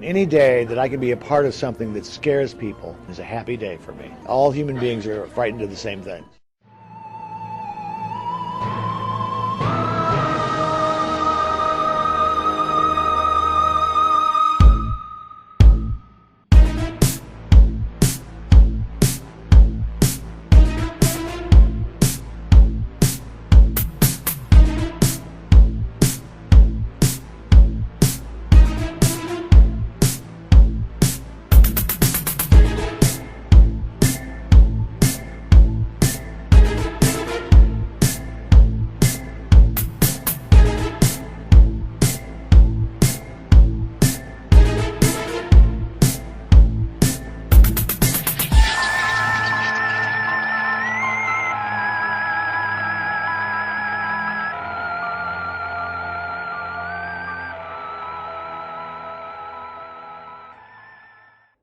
And any day that I can be a part of something that scares people is a happy day for me. All human beings are frightened of the same thing.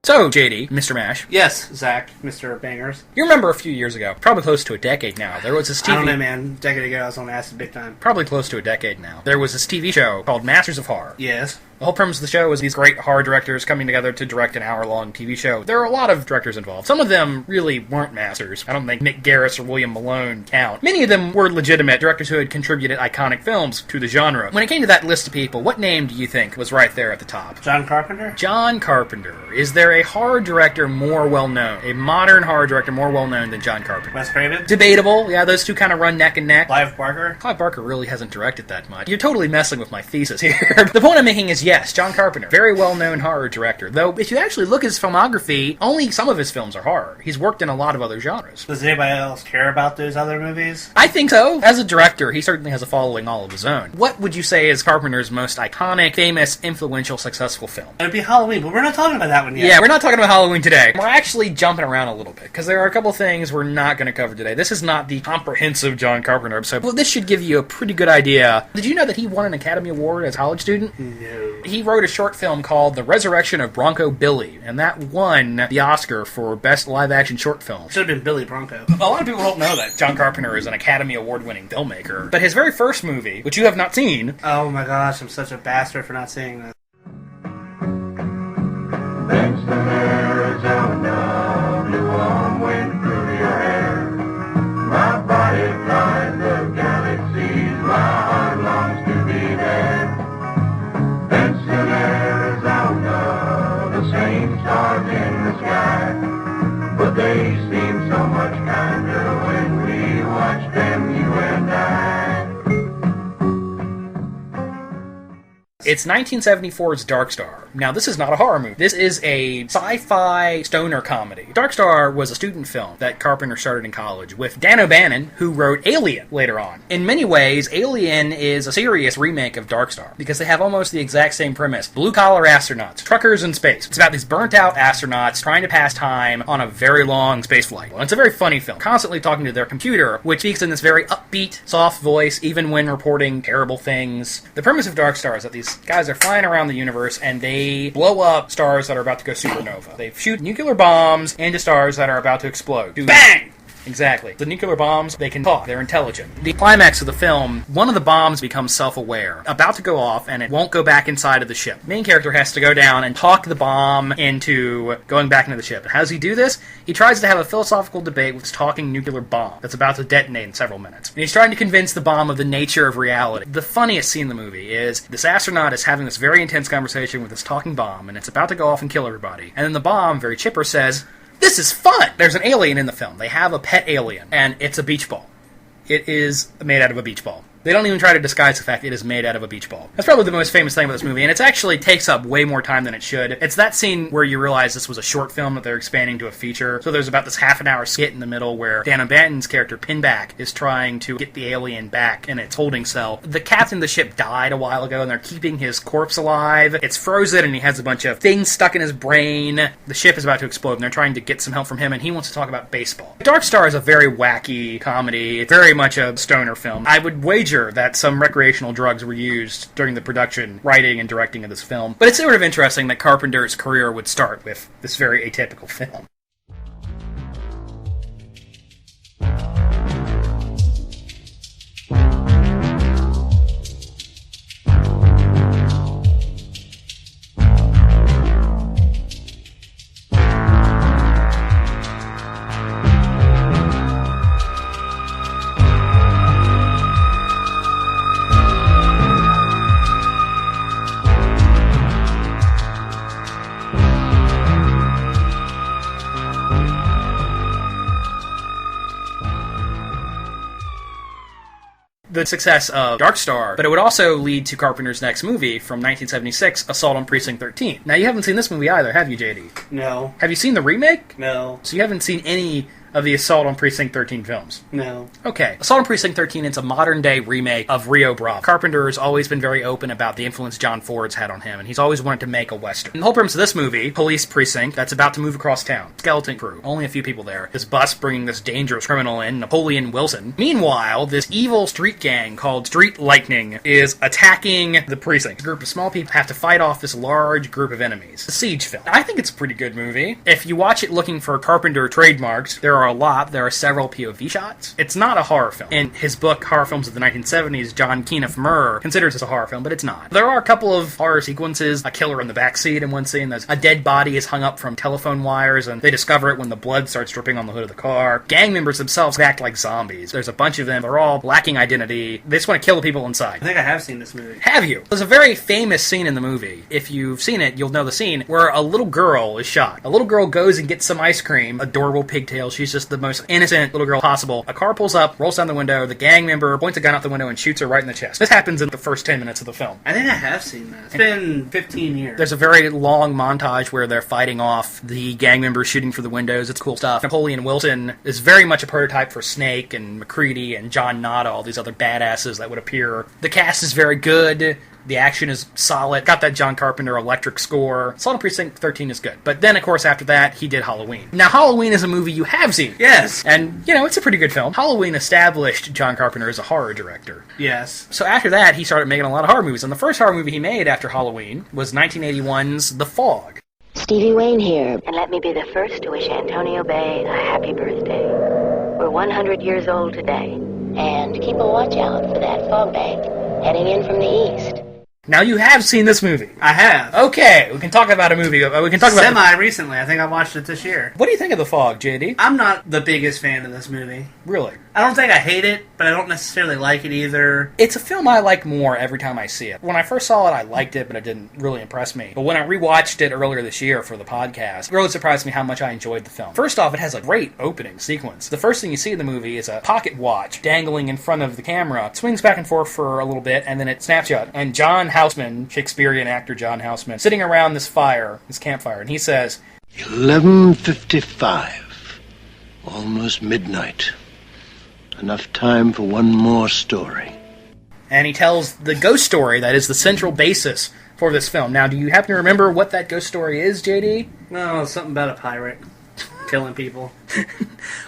So, JD, Mr. Mash. Yes, Zach, Mr. Bangers. You remember a few years ago, probably close to a decade now, there was this TV... I don't know, man. A decade ago, I was on acid big time. Probably close to a decade now. There was this TV show called Masters of Horror. Yes. The whole premise of the show is these great horror directors coming together to direct an hour-long TV show. There are a lot of directors involved. Some of them really weren't masters. I don't think Nick Garris or William Malone count. Many of them were legitimate directors who had contributed iconic films to the genre. When it came to that list of people, what name do you think was right there at the top? John Carpenter? John Carpenter. Is there a horror director more well-known, a modern horror director more well-known than John Carpenter? Wes Craven? Debatable. Yeah, those two kind of run neck and neck. Clive Barker? Clive Barker really hasn't directed that much. You're totally messing with my thesis here. The point I'm making is yes, John Carpenter. Very well-known horror director. Though, if you actually look at his filmography, only some of his films are horror. He's worked in a lot of other genres. Does anybody else care about those other movies? I think so. As a director, he certainly has a following all of his own. What would you say is Carpenter's most iconic, famous, influential, successful film? It would be Halloween, but we're not talking about that one yet. Yeah, we're not talking about Halloween today. We're actually jumping around a little bit, because there are a couple things we're not going to cover today. This is not the comprehensive John Carpenter episode, but this should give you a pretty good idea. Did you know that he won an Academy Award as a college student? No. He wrote a short film called The Resurrection of Bronco Billy, and that won the Oscar for Best Live-Action Short Film. Should have been Billy Bronco. A lot of people don't know that John Carpenter is an Academy Award-winning filmmaker, but his very first movie, which you have not seen... Oh my gosh, I'm such a bastard for not seeing this. Langston, Arizona, blew warm wind through your hair. My body flies the galaxies, my heart longs to be there. Langston, Arizona, the same stars in the sky, but they seem so much kinder when we watch them, you and I. It's 1974's Dark Star. Now, this is not a horror movie. This is a sci-fi stoner comedy. Dark Star was a student film that Carpenter started in college with Dan O'Bannon, who wrote Alien later on. In many ways, Alien is a serious remake of Dark Star because they have almost the exact same premise. Blue-collar astronauts, truckers in space. It's about these burnt-out astronauts trying to pass time on a very long space flight. Well, it's a very funny film, constantly talking to their computer, which speaks in this very upbeat, soft voice, even when reporting terrible things. The premise of Dark Star is that these guys are flying around the universe and they blow up stars that are about to go supernova. They shoot nuclear bombs into stars that are about to explode. Bang! Exactly. The nuclear bombs, they can talk. They're intelligent. The climax of the film, one of the bombs becomes self-aware, about to go off, and it won't go back inside of the ship. The main character has to go down and talk the bomb into going back into the ship. And how does he do this? He tries to have a philosophical debate with this talking nuclear bomb that's about to detonate in several minutes. And he's trying to convince the bomb of the nature of reality. The funniest scene in the movie is this astronaut is having this very intense conversation with this talking bomb, and it's about to go off and kill everybody. And then the bomb, very chipper, says, "This is fun!" There's an alien in the film. They have a pet alien, and it's a beach ball. It is made out of a beach ball. They don't even try to disguise the fact it is made out of a beach ball. That's probably the most famous thing about this movie, and it actually takes up way more time than it should. It's that scene where you realize this was a short film that they're expanding to a feature. So there's about this half-an-hour skit in the middle where Dan O'Bannon's character, Pinback, is trying to get the alien back in its holding cell. The captain of the ship died a while ago, and they're keeping his corpse alive. It's frozen, and he has a bunch of things stuck in his brain. The ship is about to explode, and they're trying to get some help from him, and he wants to talk about baseball. Dark Star is a very wacky comedy. It's very much a stoner film. I would wager that some recreational drugs were used during the production, writing, and directing of this film. But it's sort of interesting that Carpenter's career would start with this very atypical film. the success of Dark Star, but it would also lead to Carpenter's next movie from 1976, Assault on Precinct 13. Now, you haven't seen this movie either, have you, JD? No. Have you seen the remake? No. So you haven't seen any of the Assault on Precinct 13 films? No. Okay. Assault on Precinct 13 is a modern-day remake of Rio Bravo. Carpenter has always been very open about the influence John Ford's had on him, and he's always wanted to make a Western. And the whole premise of this movie, police precinct that's about to move across town. Skeleton crew. Only a few people there. This bus bringing this dangerous criminal in, Napoleon Wilson. Meanwhile, this evil street gang called Street Lightning is attacking the precinct. A group of small people have to fight off this large group of enemies. A siege film. I think it's a pretty good movie. If you watch it looking for Carpenter trademarks, there are a lot. There are several POV shots. It's not a horror film. In his book, Horror Films of the 1970s, John Kenneth Murr considers this a horror film, but it's not. There are a couple of horror sequences. A killer in the backseat in one scene. There's a dead body is hung up from telephone wires, and they discover it when the blood starts dripping on the hood of the car. Gang members themselves act like zombies. There's a bunch of them. They're all lacking identity. They just want to kill the people inside. I think I have seen this movie. Have you? There's a very famous scene in the movie. If you've seen it, you'll know the scene where a little girl is shot. A little girl goes and gets some ice cream. Adorable pigtail. She's just the most innocent little girl possible. A car pulls up, rolls down the window, the gang member points a gun out the window and shoots her right in the chest. This happens in the first 10 minutes of the film. I think I have seen that. It's been 15 years. There's a very long montage where they're fighting off the gang members shooting through the windows. It's cool stuff. Napoleon Wilson is very much a prototype for Snake and McCready and John Nada, all these other badasses that would appear. The cast is very good. The action is solid. Got that John Carpenter electric score. Assault on Precinct 13 is good. But then, of course, after that, he did Halloween. Now, Halloween is a movie you have seen. Yes. And, it's a pretty good film. Halloween established John Carpenter as a horror director. Yes. So after that, he started making a lot of horror movies. And the first horror movie he made after Halloween was 1981's The Fog. Stevie Wayne here, and let me be the first to wish Antonio Bay a happy birthday. We're 100 years old today, and keep a watch out for that fog bank heading in from the east. Now you have seen this movie. I have. Okay, we can talk about a movie. We can talk about Semi-recently. I think I watched it this year. What do you think of The Fog, JD? I'm not the biggest fan of this movie. Really? I don't think I hate it, but I don't necessarily like it either. It's a film I like more every time I see it. When I first saw it, I liked it, but it didn't really impress me. But when I rewatched it earlier this year for the podcast, it really surprised me how much I enjoyed the film. First off, it has a great opening sequence. The first thing you see in the movie is a pocket watch dangling in front of the camera. It swings back and forth for a little bit, and then it snaps shut. And John Houseman, Shakespearean actor John Houseman, sitting around this campfire, and he says, 11:55. Almost midnight. Enough time for one more story. And he tells the ghost story that is the central basis for this film. Now, do you happen to remember what that ghost story is, JD? No, something about a pirate killing people. The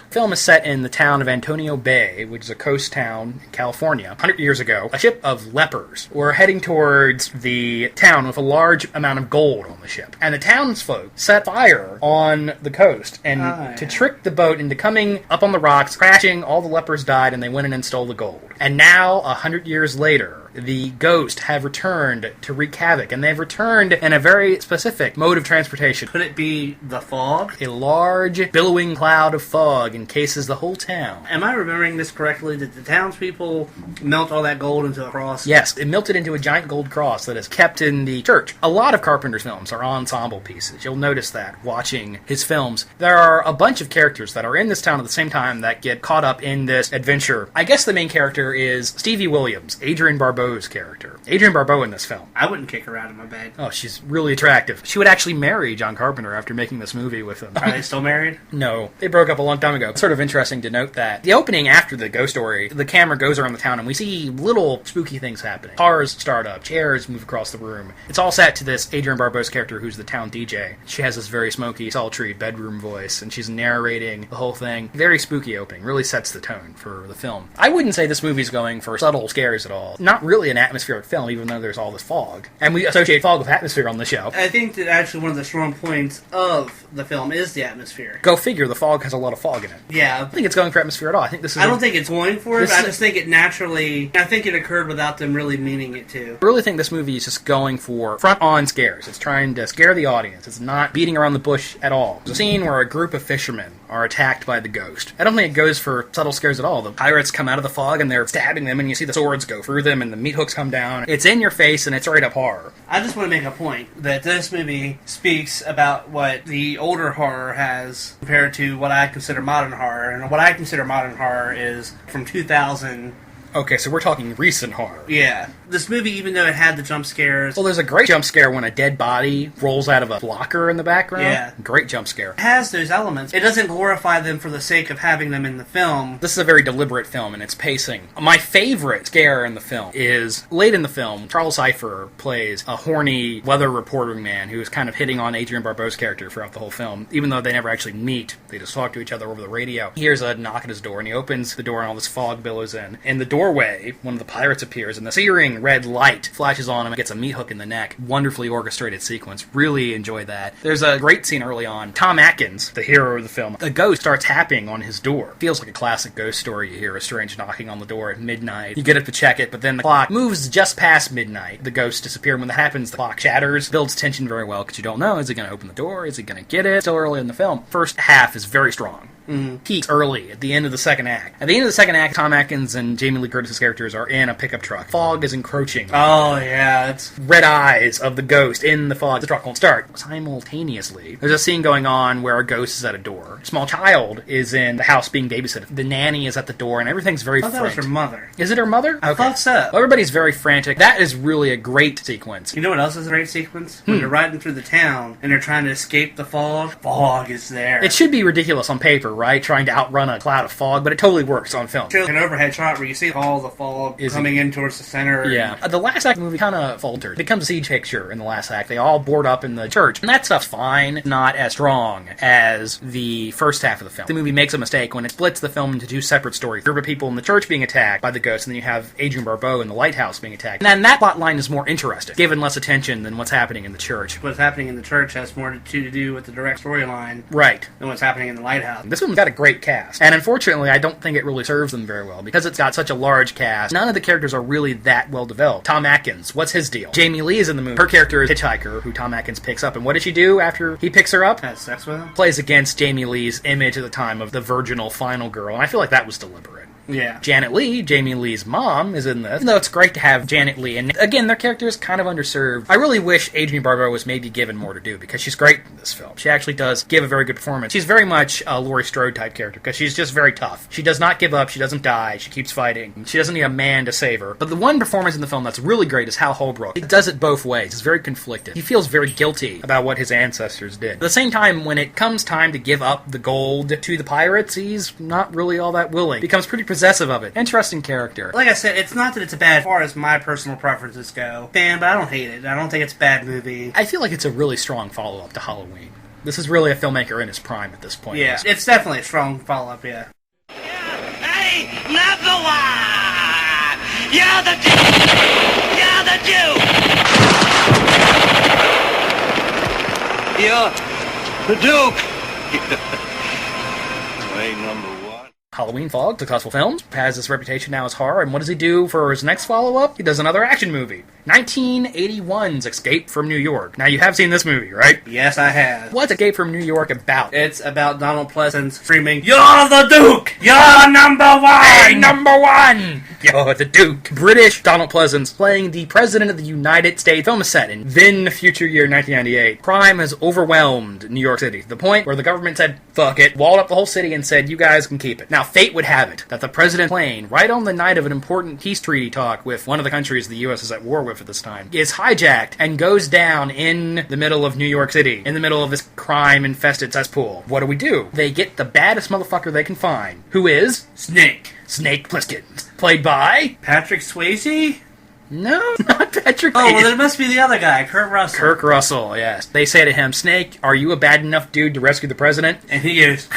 film is set in the town of Antonio Bay, which is a coast town in California. 100 years ago, a ship of lepers were heading towards the town with a large amount of gold on the ship. And the townsfolk set fire on the coast. And to trick the boat into coming up on the rocks, crashing, all the lepers died, and they went in and stole the gold. And now, 100 years later, the ghosts have returned to wreak havoc. And they've returned in a very specific mode of transportation. Could it be the fog? A large, billowing cloud of fog encases the whole town. Am I remembering this correctly? Did the townspeople melt all that gold into a cross? Yes, it melted into a giant gold cross that is kept in the church. A lot of Carpenter's films are ensemble pieces. You'll notice that watching his films. There are a bunch of characters that are in this town at the same time that get caught up in this adventure. I guess the main character is Stevie Williams, Adrienne Barbeau's character. Adrienne Barbeau in this film. I wouldn't kick her out of my bed. Oh, she's really attractive. She would actually marry John Carpenter after making this movie with him. Are they still married? No, they broke up a long time ago. It's sort of interesting to note that the opening after the ghost story, the camera goes around the town and we see little spooky things happening. Cars start up, chairs move across the room. It's all set to this Adrienne Barbeau's character who's the town DJ. She has this very smoky, sultry bedroom voice and she's narrating the whole thing. Very spooky opening. Really sets the tone for the film. I wouldn't say this movie's going for subtle scares at all. Not really an atmospheric film, even though there's all this fog. And we associate fog with atmosphere on the show. I think that actually one of the strong points of the film is the atmosphere. Go figure, the fog has a lot of fog in it. Yeah. I don't think it's going for atmosphere at all. I think this is... I don't think it's going for it, but I just think it naturally... I think it occurred without them really meaning it to. I really think this movie is just going for front-on scares. It's trying to scare the audience. It's not beating around the bush at all. There's a scene where a group of fishermen are attacked by the ghost. I don't think it goes for subtle scares at all. The pirates come out of the fog and they're stabbing them and you see the swords go through them and the meat hooks come down. It's in your face and it's right up horror. I just want to make a point that this movie speaks about what the older horror has compared to what I consider modern horror. And what I consider modern horror is from 2000 Okay, so we're talking recent horror. Yeah. This movie, even though it had the jump scares, Well, there's a great jump scare when a dead body rolls out of a locker in the background. Yeah. Great jump scare. it has those elements. It doesn't glorify them for the sake of having them in the film. This is a very deliberate film in its pacing. My favorite scare in the film is late in the film. Charles Cypher plays a horny weather reporting man who is kind of hitting on Adrienne Barbeau's character throughout the whole film. Even though they never actually meet, they just talk to each other over the radio. He hears a knock at his door, and he opens the door, and all this fog billows in. In the doorway, one of the pirates appears, and the searing red light flashes on him and gets a meat hook in the neck. Wonderfully orchestrated sequence. Really enjoy that. There's a great scene early on. Tom Atkins, the hero of the film, a ghost starts tapping on his door. Feels like a classic ghost story. You hear a strange knocking on the door at midnight. You get up to check it, but then the clock moves just past midnight. The ghosts disappear. When that happens, the clock shatters. Builds tension very well, because you don't know, is he going to open the door? Is he going to get it? Still early in the film. First half is very strong. Peaks early at the end of the second act. At the end of the second act, Tom Atkins and Jamie Lee Curtis's characters are in a pickup truck. Fog is encroaching. Oh, yeah. It's Red eyes of the ghost in the fog. The truck won't start. Simultaneously, there's a scene going on where a ghost is at a door. A small child is in the house being babysitted. The nanny is at the door, and everything's very I thought that was frantic. her mother. Is it her mother? I thought so. Well, everybody's very frantic. That is really a great sequence. You know what else is a great sequence? When they're riding through the town and they're trying to escape the fog. Fog is there. It should be ridiculous on paper, right? Trying to outrun a cloud of fog, but it totally works on film. Shows an overhead shot where you see all the fog coming in towards the center. Yeah. The last act of the movie kind of faltered. It becomes a siege picture in the last act. They all board up in the church. And that stuff's fine, not as strong as the first half of the film. The movie makes a mistake when it splits the film into two separate stories. A group of people in the church being attacked by the ghost, and then you have Adrienne Barbeau in the lighthouse being attacked. And then that plot line is more interesting, given less attention than what's happening in the church. What's happening in the church has more to do with the direct storyline Right. than what's happening in the lighthouse. This one's got a great cast. And unfortunately, I don't think it really serves them very well. Because it's got such a large cast, none of the characters are really that well developed. Tom Atkins, what's his deal? Jamie Lee is in the movie. Her character is Hitchhiker, who Tom Atkins picks up. And what does she do after he picks her up? Has sex with him? Plays against Jamie Lee's image at the time of the virginal final girl. And I feel like that was deliberate. Yeah. Janet Leigh, Jamie Lee's mom, is in this. Even though it's great to have Janet Leigh, and again, their character is kind of underserved. I really wish Adrienne Barbeau was maybe given more to do, because she's great in this film. She actually does give a very good performance. She's very much a Laurie Strode type character, because she's just very tough. She does not give up, she doesn't die, she keeps fighting. She doesn't need a man to save her. But the one performance in the film that's really great is Hal Holbrook. He does it both ways. He's very conflicted. He feels very guilty about what his ancestors did. At the same time, when it comes time to give up the gold to the pirates, he's not really all that willing. He becomes pretty possessive of it. Interesting character. Like I said, it's not that it's a bad as far as my personal preferences go. Fan, but I don't hate it. I don't think it's a bad movie. I feel like it's a really strong follow-up to Halloween. This is really a filmmaker in his prime at this point. Yeah, it's definitely a strong follow-up, yeah. Hey, number one! You're the Duke! You're the Duke! You're the Duke! Way number one. Halloween Fog, successful films, has this reputation now as horror, and what does he do for his next follow-up? He does another action movie. 1981's Escape from New York. Now, you have seen this movie, right? Yes, I have. What's Escape from New York about? It's about Donald Pleasance screaming, "You're the Duke! You're number one! Hey, number one! You're the Duke. British Donald Pleasance playing the President of the United States. Film is set in then future year 1998. Crime has overwhelmed New York City to the point where the government said, fuck it, walled up the whole city and said, you guys can keep it. Now, fate would have it that the president plane, right on the night of an important peace treaty talk with one of the countries the U.S. is at war with at this time, is hijacked and goes down in the middle of New York City, in the middle of this crime-infested cesspool. What do? They get the baddest motherfucker they can find, who is Snake. Snake Plissken, played by... Patrick Swayze? No, not Patrick. Oh, well, then it must be the other guy, Kurt Russell. Kirk Russell, yes. They say to him, Snake, are you a bad enough dude to rescue the president? And he goes...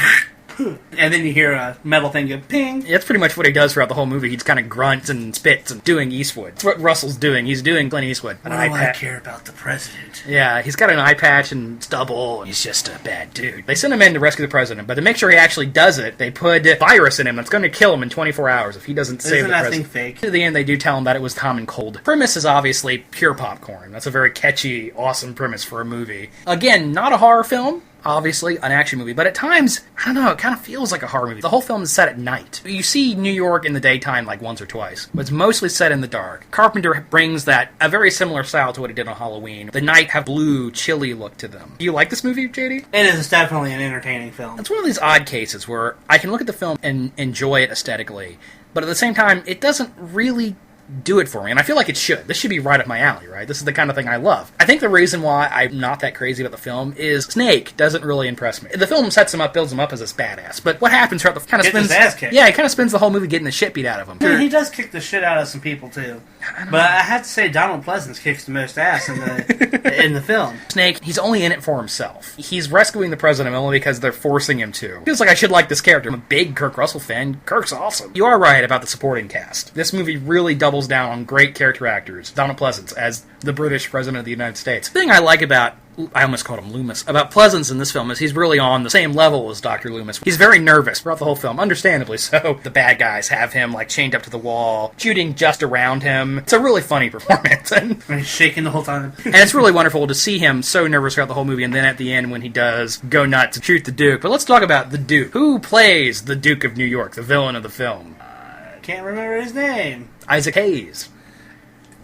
And then you hear a metal thing go ping. That's pretty much what he does throughout the whole movie. He just kind of grunts and spits and doing Eastwood. That's what Russell's doing. He's doing Clint Eastwood. What do I care about the president? Yeah, he's got an eye patch and stubble. He's just a bad dude. They send him in to rescue the president, but to make sure he actually does it, they put a virus in him that's going to kill him in 24 hours if he doesn't save the president. Isn't that thing fake? To the end, they do tell him that it was common cold. Premise is obviously pure popcorn. That's a very catchy, awesome premise for a movie. Again, not a horror film. Obviously, an action movie, but at times, I don't know, it kind of feels like a horror movie. The whole film is set at night. You see New York in the daytime like once or twice, but it's mostly set in the dark. Carpenter brings that, a very similar style to what he did on Halloween. The night have blue, chilly look to them. Do you like this movie, JD? It is definitely an entertaining film. It's one of these odd cases where I can look at the film and enjoy it aesthetically, But at the same time, it doesn't really do it for me, and I feel like it should. This should be right up my alley, right? This is the kind of thing I love. I think the reason why I'm not that crazy about the film is Snake doesn't really impress me. The film sets him up, builds him up as this badass, but what happens throughout the kind of spins... his ass kicked. Yeah, he kind of spends the whole movie getting the shit beat out of him. I mean, he does kick the shit out of some people, too. But I have to say, Donald Pleasance kicks the most ass in the film. Snake, he's only in it for himself. He's rescuing the president only because they're forcing him to. Feels like I should like this character. I'm a big Kurt Russell fan. Kirk's awesome. You are right about the supporting cast. This movie really doubles down on great character actors. Donald Pleasance as the British president of the United States. The thing I like about... I almost called him Loomis. About Pleasance in this film is he's really on the same level as Dr. Loomis. He's very nervous throughout the whole film, understandably so. The bad guys have him, like, chained up to the wall, shooting just around him. It's a really funny performance. And he's shaking the whole time. And it's really wonderful to see him so nervous throughout the whole movie, and then at the end when he does go nuts to shoot the Duke. But let's talk about the Duke. Who plays the Duke of New York, the villain of the film? I can't remember his name. Isaac Hayes.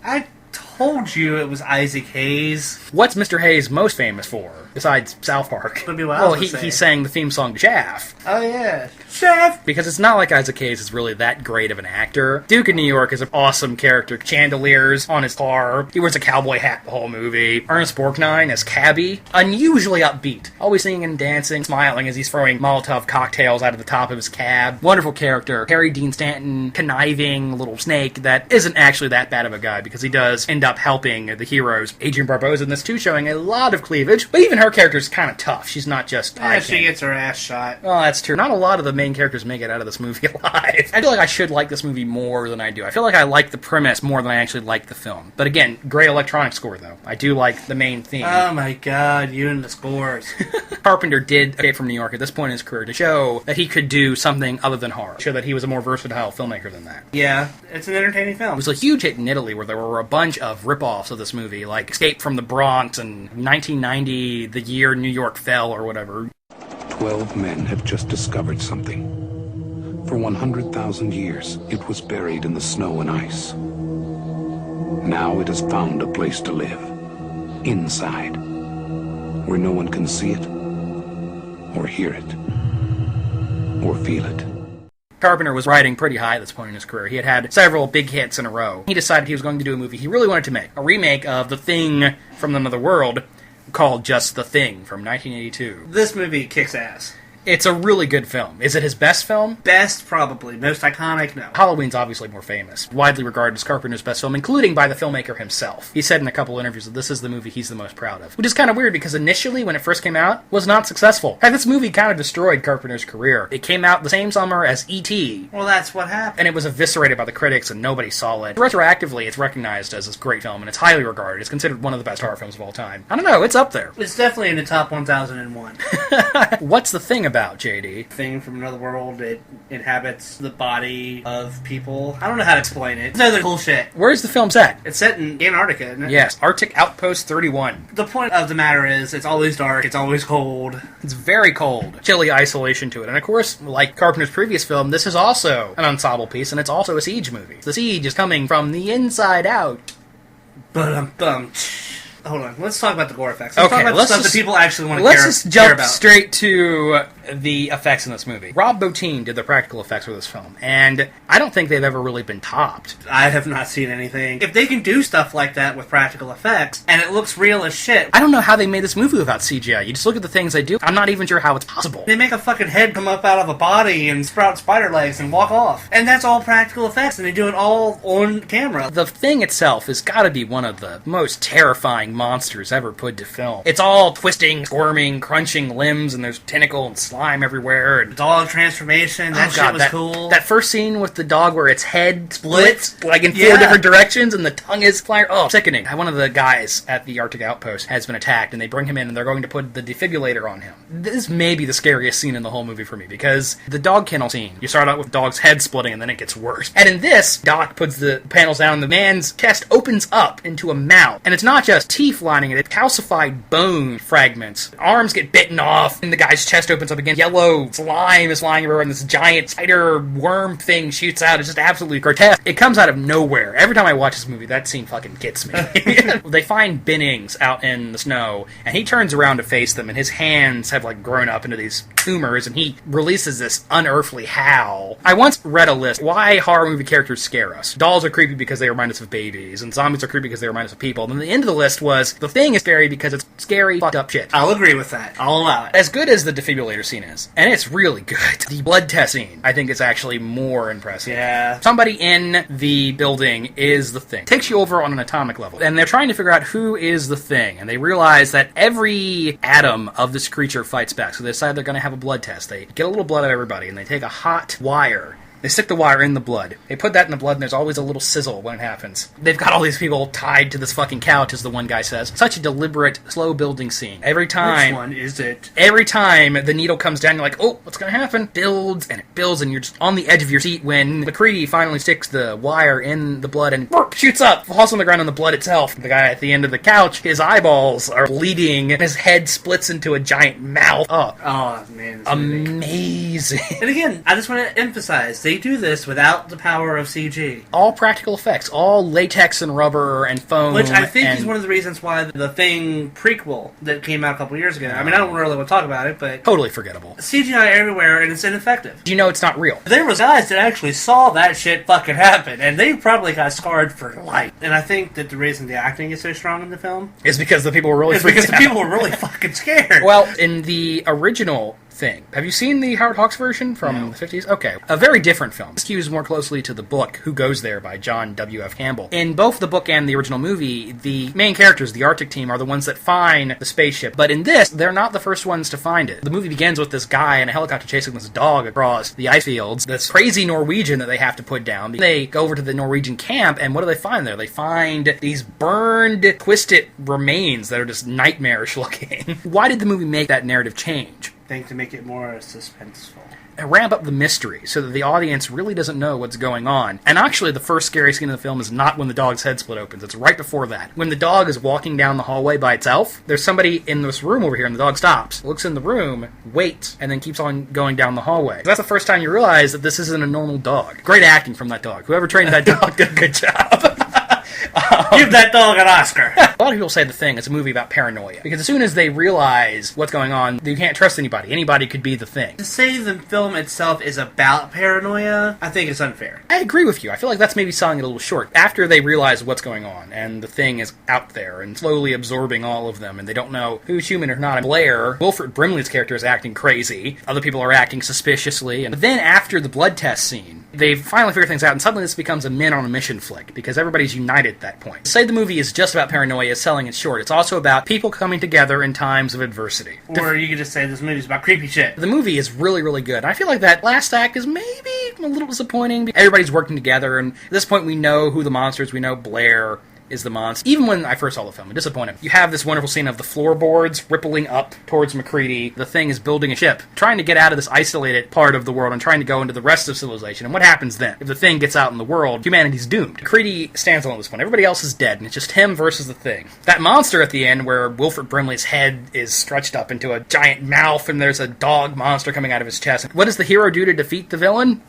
I told you it was Isaac Hayes. What's Mr. Hayes most famous for, besides South Park? That'd be what I was Well, gonna say. he sang the theme song to Shaft. Oh, yeah. Chef! Because it's not like Isaac Hayes is really that great of an actor. Duke of New York is an awesome character. Chandeliers on his car. He wears a cowboy hat the whole movie. Ernest Borgnine as Cabby. Unusually upbeat. Always singing and dancing, smiling as he's throwing Molotov cocktails out of the top of his cab. Wonderful character. Harry Dean Stanton, conniving little snake that isn't actually that bad of a guy because he does end up helping the heroes. Adrienne Barbeau's in this too, showing a lot of cleavage. But even her character's kind of tough. She's not just... Yeah, she gets her ass shot. Well, that's true. Not a lot of the main characters make it out of this movie alive. I feel like I should like this movie more than I do. I feel like I like the premise more than I actually like the film. But again, great electronic score, though. I do like the main theme. Oh my god, you and the scores. Carpenter did Escape from New York at this point in his career to show that he could do something other than horror. Show that he was a more versatile filmmaker than that. Yeah, it's an entertaining film. It was a huge hit in Italy where there were a bunch of rip-offs of this movie, like Escape from the Bronx and 1990, the year New York fell or whatever. 12 men have just discovered something. For 100,000 years, it was buried in the snow and ice. Now it has found a place to live. Inside. Where no one can see it, or hear it, or feel it. Carpenter was riding pretty high at this point in his career. He had had several big hits in a row. He decided he was going to do a movie he really wanted to make. A remake of The Thing from Another World called Just the Thing from 1982. This movie kicks ass. It's a really good film. Is it his best film? Best, probably. Most iconic, no. Halloween's obviously more famous. Widely regarded as Carpenter's best film, including by the filmmaker himself. He said in a couple interviews that this is the movie he's the most proud of. Which is kind of weird because initially, when it first came out, was not successful. In fact, this movie kind of destroyed Carpenter's career. It came out the same summer as E.T. Well, that's what happened. And it was eviscerated by the critics and nobody saw it. Retroactively, it's recognized as this great film and it's highly regarded. It's considered one of the best horror films of all time. I don't know, it's up there. It's definitely in the top 1001. What's the thing about, JD? Thing from another world. It inhabits the body of people. I don't know how to explain it. It's other cool shit. Where's the film set? It's set in Antarctica, isn't it? Yes, Arctic Outpost 31. The point of the matter is, it's always dark, it's always cold. It's very cold. Chilly isolation to it. And of course, like Carpenter's previous film, this is also an ensemble piece, and it's also a siege movie. The siege is coming from the inside out. But hold on, let's talk about the gore effects. Let's talk about the stuff that people actually want to care about. Let's just jump straight to the effects in this movie. Rob Bottin did the practical effects for this film, and I don't think they've ever really been topped. I have not seen anything. If they can do stuff like that with practical effects, and it looks real as shit... I don't know how they made this movie without CGI. You just look at the things they do, I'm not even sure how it's possible. They make a fucking head come up out of a body and sprout spider legs and walk off. And that's all practical effects, and they do it all on camera. The thing itself has got to be one of the most terrifying monsters ever put to film. It's all twisting, squirming, crunching limbs, and there's tentacle and slime everywhere. And dog transformation, that shit was cool. That first scene with the dog where its head splits, like in four different directions, and the tongue is flying. Oh, sickening. One of the guys at the Arctic Outpost has been attacked, and they bring him in, and they're going to put the defibrillator on him. This may be the scariest scene in the whole movie for me, because the dog kennel scene, you start out with the dog's head splitting, and then it gets worse. And in this, Doc puts the panels down, and the man's chest opens up into a mouth, and it's not just teeth lining it, it's calcified bone fragments. Arms get bitten off, and the guy's chest opens up begins. Yellow slime is flying everywhere, and this giant spider worm thing shoots out. It's just absolutely grotesque. It comes out of nowhere. Every time I watch this movie, that scene fucking gets me. They find Bennings out in the snow, and he turns around to face them, and his hands have like grown up into these tumors, and he releases this unearthly howl. I once read a list why horror movie characters scare us. Dolls are creepy because they remind us of babies, and zombies are creepy because they remind us of people. And then the end of the list was the Thing is scary because it's scary, fucked up shit. I'll agree with that. I'll allow it. As good as the defibrillator scene is, and it's really good, the blood test scene, I think, is actually more impressive. Yeah. Somebody in the building is the Thing. It takes you over on an atomic level, and they're trying to figure out who is the Thing, and they realize that every atom of this creature fights back, so they decide they're going to have a blood test. They get a little blood of everybody, and they take a hot wire. They stick the wire in the blood. They put that in the blood, and there's always a little sizzle when it happens. They've got all these people tied to this fucking couch, as the one guy says. Such a deliberate, slow-building scene. Every time... Which one is it? Every time the needle comes down, you're like, oh, what's going to happen? Builds, and you're just on the edge of your seat when McCready finally sticks the wire in the blood and shoots up, falls on the ground on the blood itself. The guy at the end of the couch, his eyeballs are bleeding, and his head splits into a giant mouth. Oh man. Amazing. And again, I just want to emphasize, they do this without the power of CG. All practical effects, all latex and rubber and foam. Which I think is one of the reasons why the Thing prequel that came out a couple years ago, I mean, I don't really want to talk about it, but... Totally forgettable. CGI everywhere, and it's ineffective. You know it's not real. There was guys that actually saw that shit fucking happen, and they probably got scarred for life. And I think that the reason the acting is so strong in the film... is because the people were really freaked because the out. people were really fucking scared. Well, in the original Thing, have you seen the Howard Hawks version from the 50s? Okay. A very different film. It skews more closely to the book, Who Goes There, by John W.F. Campbell. In both the book and the original movie, the main characters, the Arctic team, are the ones that find the spaceship. But in this, they're not the first ones to find it. The movie begins with this guy in a helicopter chasing this dog across the ice fields, this crazy Norwegian that they have to put down. They go over to the Norwegian camp, and what do they find there? They find these burned, twisted remains that are just nightmarish looking. Why did the movie make that narrative change? I think to make it more suspenseful. Ramp up the mystery so that the audience really doesn't know what's going on. And actually, the first scary scene of the film is not when the dog's head split opens. It's right before that. When the dog is walking down the hallway by itself, there's somebody in this room over here, and the dog stops, looks in the room, waits, and then keeps on going down the hallway. That's the first time you realize that this isn't a normal dog. Great acting from that dog. Whoever trained that dog did a good job. Give that dog an Oscar. A lot of people say The Thing is a movie about paranoia, because as soon as they realize what's going on, you can't trust anybody. Anybody could be the Thing. To say the film itself is about paranoia, I think it's unfair. I agree with you. I feel like that's maybe selling it a little short. After they realize what's going on, and the Thing is out there and slowly absorbing all of them, and they don't know who's human or not. Blair, Wilford Brimley's character, is acting crazy. Other people are acting suspiciously. And then after the blood test scene, they finally figure things out, and suddenly this becomes a men on a mission flick, because everybody's united at that point. To say the movie is just about paranoia is selling it short. It's also about people coming together in times of adversity. Or you could just say this movie's about creepy shit. The movie is really, really good. And I feel like that last act is maybe a little disappointing. Everybody's working together, and at this point we know who the monster is. We know Blair is the monster. Even when I first saw the film, I'm disappointed. You have this wonderful scene of the floorboards rippling up towards McCready. The Thing is building a ship, trying to get out of this isolated part of the world and trying to go into the rest of civilization. And what happens then? If the Thing gets out in the world, humanity's doomed. McCready stands alone at this point. Everybody else is dead, and it's just him versus the Thing. That monster at the end, where Wilford Brimley's head is stretched up into a giant mouth, and there's a dog monster coming out of his chest. What does the hero do to defeat the villain?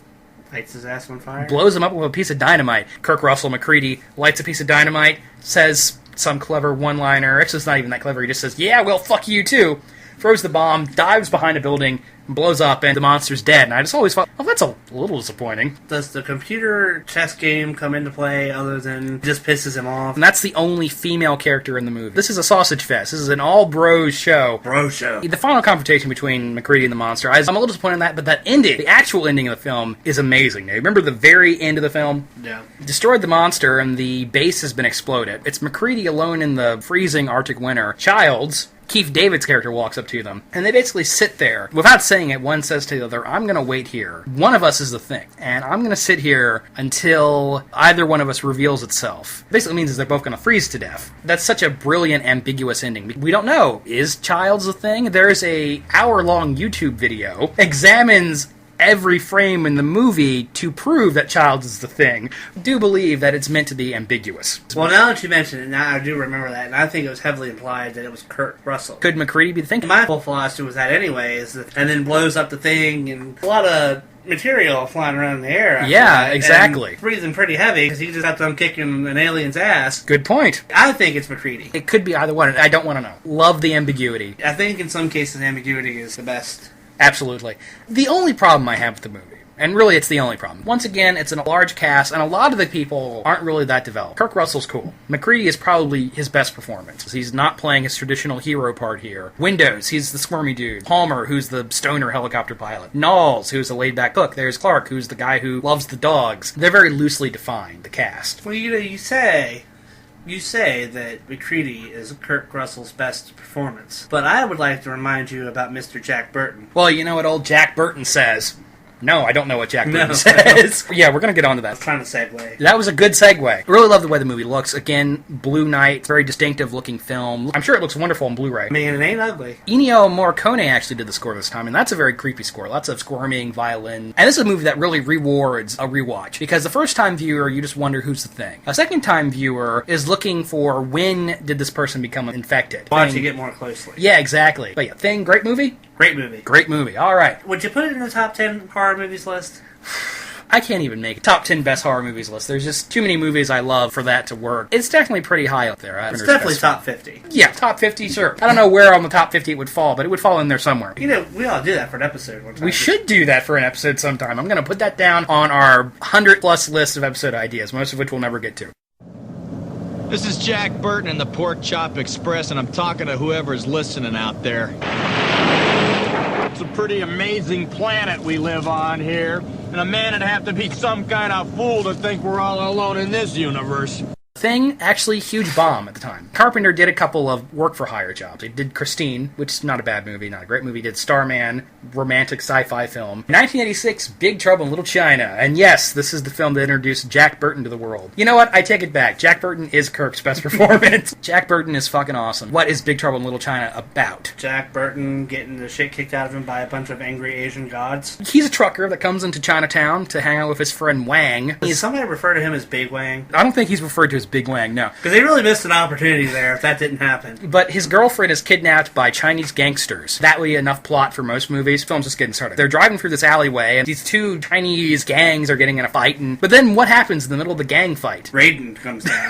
Lights his ass on fire. Blows him up with a piece of dynamite. Kirk Russell McCready lights a piece of dynamite, says some clever one-liner. Actually, it's not even that clever. He just says, yeah, well, fuck you too. Throws the bomb, dives behind a building, blows up, and the monster's dead. And I just always thought, oh, that's a little disappointing. Does the computer chess game come into play other than just pisses him off? And that's the only female character in the movie. This is a sausage fest. This is an all-bros show. Bro show. The final confrontation between McCready and the monster, I'm a little disappointed in that, but that ending, the actual ending of the film, is amazing. Now, remember the very end of the film? Yeah. Destroyed the monster, and the base has been exploded. It's McCready alone in the freezing Arctic winter. Childs, Keith David's character, walks up to them, and they basically sit there. Without saying it, one says to the other, I'm going to wait here. One of us is the Thing, and I'm going to sit here until either one of us reveals itself. Basically means they're both going to freeze to death. That's such a brilliant, ambiguous ending. We don't know. Is Childs the Thing? There's a hour-long YouTube video examines every frame in the movie to prove that Childs is the thing. I do believe that it's meant to be ambiguous. Well, now that you mention it, now I do remember that, and I think it was heavily implied that it was Kurt Russell. Could McCready be the thing? My whole philosophy was that anyway, and then blows up the thing, and a lot of material flying around in the air. After that, exactly. And breathing pretty heavy, because he just got done kicking an alien's ass. Good point. I think it's McCready. It could be either one. I don't want to know. Love the ambiguity. I think in some cases ambiguity is the best. Absolutely. The only problem I have with the movie, and really it's the only problem, once again, it's in a large cast, and a lot of the people aren't really that developed. Kirk Russell's cool. McCready is probably his best performance. He's not playing his traditional hero part here. Windows, he's the squirmy dude. Palmer, who's the stoner helicopter pilot. Knowles, who's the laid-back cook. There's Clark, who's the guy who loves the dogs. They're very loosely defined, the cast. Well, you say that McCready is Kirk Russell's best performance, but I would like to remind you about Mr. Jack Burton. Well, you know what old Jack Burton says. No, I don't know what Jack Burton says. Yeah, we're going to get onto that. I was trying to segue. That was a good segue. I really love the way the movie looks. Again, Blue Night, very distinctive looking film. I'm sure it looks wonderful on Blu-ray. Man, it ain't ugly. Ennio Morricone actually did the score this time, and that's a very creepy score. Lots of squirming, violin. And this is a movie that really rewards a rewatch, because the first-time viewer, you just wonder who's the thing. A second-time viewer is looking for when did this person become infected. Watch you get more closely. Yeah, exactly. But yeah, Thing, great movie? Great movie. Great movie. All right. Would you put it in the top 10 horror movies list? I can't even make a top 10 best horror movies list. There's just too many movies I love for that to work. It's definitely pretty high up there. It's definitely top 50. Yeah, top 50, sure. I don't know where on the top 50 it would fall, but it would fall in there somewhere. You know, we ought to do that for an episode one time. We should do that for an episode sometime. I'm going to put that down on our 100-plus list of episode ideas, most of which we'll never get to. This is Jack Burton in the Pork Chop Express, and I'm talking to whoever's listening out there. It's a pretty amazing planet we live on here, and a man would have to be some kind of fool to think we're all alone in this universe. Thing, actually, huge bomb at the time. Carpenter did a couple of work-for-hire jobs. He did Christine, which is not a bad movie, not a great movie. He did Starman, romantic sci-fi film. 1986, Big Trouble in Little China. And yes, this is the film that introduced Jack Burton to the world. You know what? I take it back. Jack Burton is Kirk's best performance. Jack Burton is fucking awesome. What is Big Trouble in Little China about? Jack Burton getting the shit kicked out of him by a bunch of angry Asian gods. He's a trucker that comes into Chinatown to hang out with his friend Wang. Does somebody refer to him as Big Wang? I don't think he's referred to as Big Wang, no. Because they really missed an opportunity there if that didn't happen. But his girlfriend is kidnapped by Chinese gangsters. That would be enough plot for most movies. Film's just getting started. They're driving through this alleyway, and these two Chinese gangs are getting in a fight. But then what happens in the middle of the gang fight? Raiden comes down.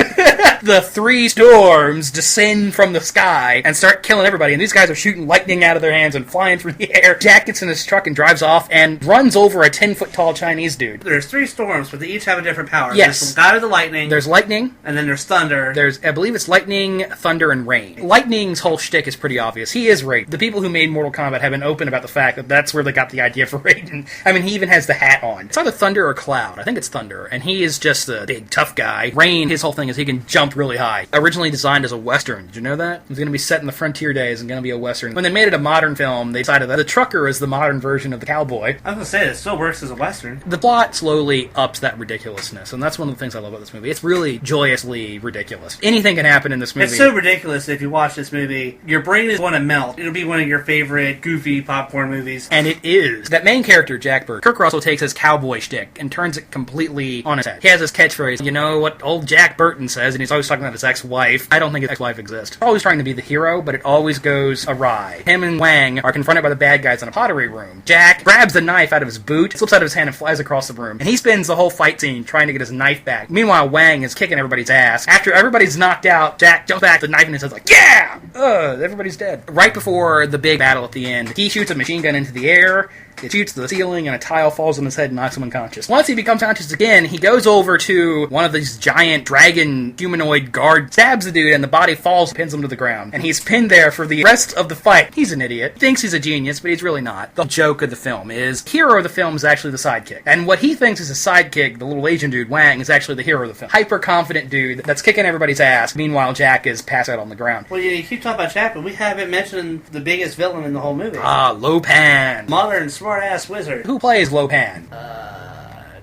The three storms descend from the sky and start killing everybody. And these guys are shooting lightning out of their hands and flying through the air. Jack gets in his truck and drives off and runs over a 10-foot-tall Chinese dude. There's three storms, but they each have a different power. Yes. There's the God of the lightning. There's lightning. And then there's thunder. I believe it's lightning, thunder, and rain. Lightning's whole shtick is pretty obvious. He is Raiden. The people who made Mortal Kombat have been open about the fact that that's where they got the idea for Raiden. I mean, he even has the hat on. It's either thunder or cloud. I think it's thunder. And he is just a big, tough guy. Rain, his whole thing is he can jump really high. Originally designed as a Western. Did you know that? It was going to be set in the frontier days and going to be a Western. When they made it a modern film, they decided that the trucker is the modern version of the cowboy. I was going to say, it still works as a Western. The plot slowly ups that ridiculousness, and that's one of the things I love about this movie. It's really joyously ridiculous. Anything can happen in this movie. It's so ridiculous that if you watch this movie, your brain is going to melt. It'll be one of your favorite goofy popcorn movies. And it is. That main character, Jack Burton, Kirk Russell takes his cowboy shtick and turns it completely on its head. He has his catchphrase, you know what old Jack Burton says, and he's always talking about his ex-wife. I don't think his ex-wife exists. He's always trying to be the hero, but it always goes awry. Him and Wang are confronted by the bad guys in a pottery room. Jack grabs the knife out of his boot, slips out of his hand, and flies across the room. And he spends the whole fight scene trying to get his knife back. Meanwhile, Wang is kicking everybody's ass. After everybody's knocked out, Jack jumps back, the knife in his head, like, yeah! Everybody's dead. Right before the big battle at the end, he shoots a machine gun into the air, it shoots the ceiling, and a tile falls on his head and knocks him unconscious. Once he becomes conscious again, he goes over to one of these giant dragon humanoid guards, stabs the dude, and the body falls, pins him to the ground. And he's pinned there for the rest of the fight. He's an idiot. He thinks he's a genius, but he's really not. The joke of the film is, hero of the film is actually the sidekick. And what he thinks is his sidekick, the little Asian dude, Wang, is actually the hero of the film. Hyper-confident dude that's kicking everybody's ass. Meanwhile, Jack is passed out on the ground. Well, you keep talking about Jack, but we haven't mentioned the biggest villain in the whole movie. Lopan. Modern smart-ass wizard. Who plays Lopan?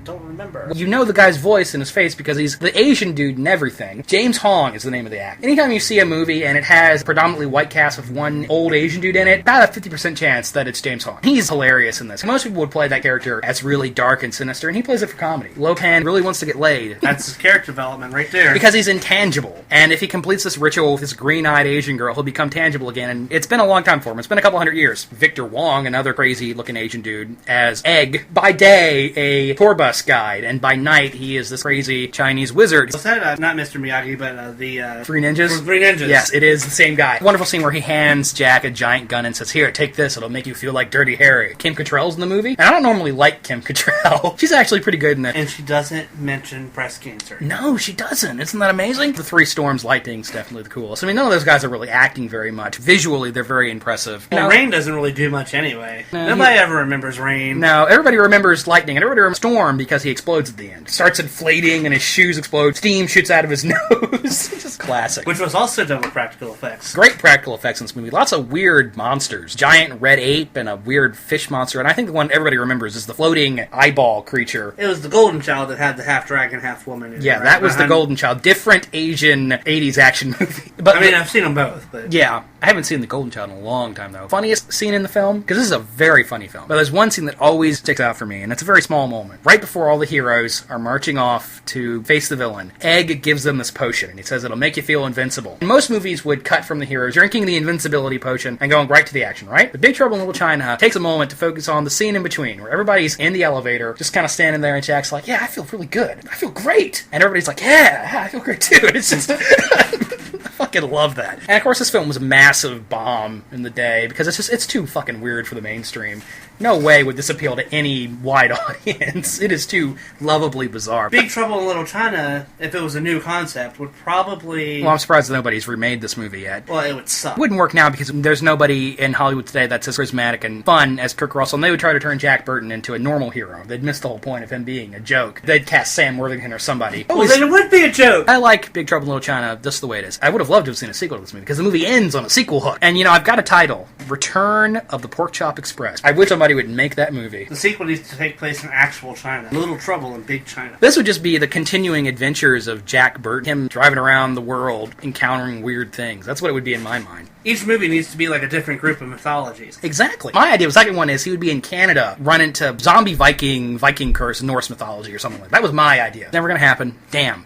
don't remember. You know the guy's voice and his face because he's the Asian dude and everything. James Hong is the name of the actor. Anytime you see a movie and it has a predominantly white cast with one old Asian dude in it, about a 50% chance that it's James Hong. He's hilarious in this. Most people would play that character as really dark and sinister, and he plays it for comedy. Lopan really wants to get laid. That's his character development right there. Because he's intangible. And if he completes this ritual with this green-eyed Asian girl, he'll become tangible again. And it's been a long time for him. It's been a couple hundred years. Victor Wong, another crazy-looking Asian dude, as Egg. By day, a tour bus guide, and by night, he is this crazy Chinese wizard. Was that not Mr. Miyagi, but the... Three Ninjas? Three Ninjas. Yes, it is the same guy. Wonderful scene where he hands Jack a giant gun and says, "Here, take this. It'll make you feel like Dirty Harry." Kim Cattrall's in the movie. And I don't normally like Kim Cattrall. She's actually pretty good in it. And she doesn't mention breast cancer. No, she doesn't. Isn't that amazing? The Three Storms lighting's definitely the coolest. I mean, none of those guys are really acting very much. Visually, they're very impressive. Well, Rain doesn't really do much anyway. Nobody ever remembers Rain. No, everybody remembers lightning, and everybody remembers Storm because he explodes at the end. Starts inflating, and his shoes explode. Steam shoots out of his nose. It's just classic. Which was also done with practical effects. Great practical effects in this movie. Lots of weird monsters. Giant red ape and a weird fish monster. And I think the one everybody remembers is the floating eyeball creature. It was the Golden Child that had the half dragon, half woman. Yeah, that was the Golden Child. Different Asian 80s action movie. But I mean, I've seen them both. But yeah, I haven't seen the Golden Child in a long time, though. Funniest scene in the film? Because this is a very funny film. But there's one scene that always sticks out for me, and it's a very small moment. Right before all the heroes are marching off to face the villain, Egg gives them this potion, and he says it'll make you feel invincible. And most movies would cut from the heroes drinking the invincibility potion and going right to the action, right? But Big Trouble in Little China takes a moment to focus on the scene in between, where everybody's in the elevator, just kind of standing there, and Jack's like, "Yeah, I feel really good. I feel great." And everybody's like, "Yeah, I feel great too." And it's just... I fucking love that. And of course this film was a massive bomb in the day because it's too fucking weird for the mainstream. No way would this appeal to any wide audience. It is too lovably bizarre. Big Trouble in Little China, if it was a new concept, would probably... Well, I'm surprised that nobody's remade this movie yet. Well, it would suck. It wouldn't work now because there's nobody in Hollywood today that's as charismatic and fun as Kirk Russell, and they would try to turn Jack Burton into a normal hero. They'd miss the whole point of him being a joke. They'd cast Sam Worthington or somebody. Well, then it would be a joke! I like Big Trouble in Little China just the way it is. I would have loved to have seen a sequel to this movie because the movie ends on a sequel hook. And, I've got a title, Return of the Pork Chop Express. I wish somebody would make that movie. The sequel needs to take place in actual China. Little Trouble in Big China. This would just be the continuing adventures of Jack Burton, him driving around the world, encountering weird things. That's what it would be in my mind. Each movie needs to be like a different group of mythologies. Exactly. My idea, the second one is he would be in Canada, run into zombie Viking curse, Norse mythology or something like that. That was my idea. Never gonna happen. Damn.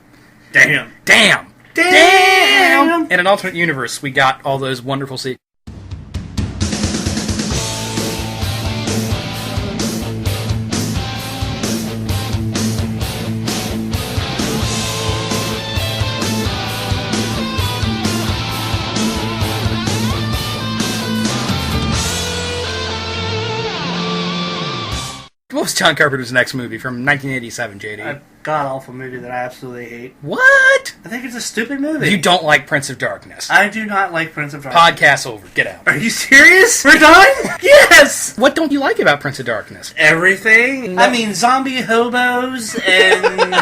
Damn. Damn. Damn. In an alternate universe, we got all those wonderful sequels. What was John Carpenter's next movie from 1987, JD? A god-awful movie that I absolutely hate. What? I think it's a stupid movie. You don't like Prince of Darkness? I do not like Prince of Darkness. Podcast over. Get out. Are you serious? We're done? Yes! What don't you like about Prince of Darkness? Everything. No. I mean, zombie hobos and...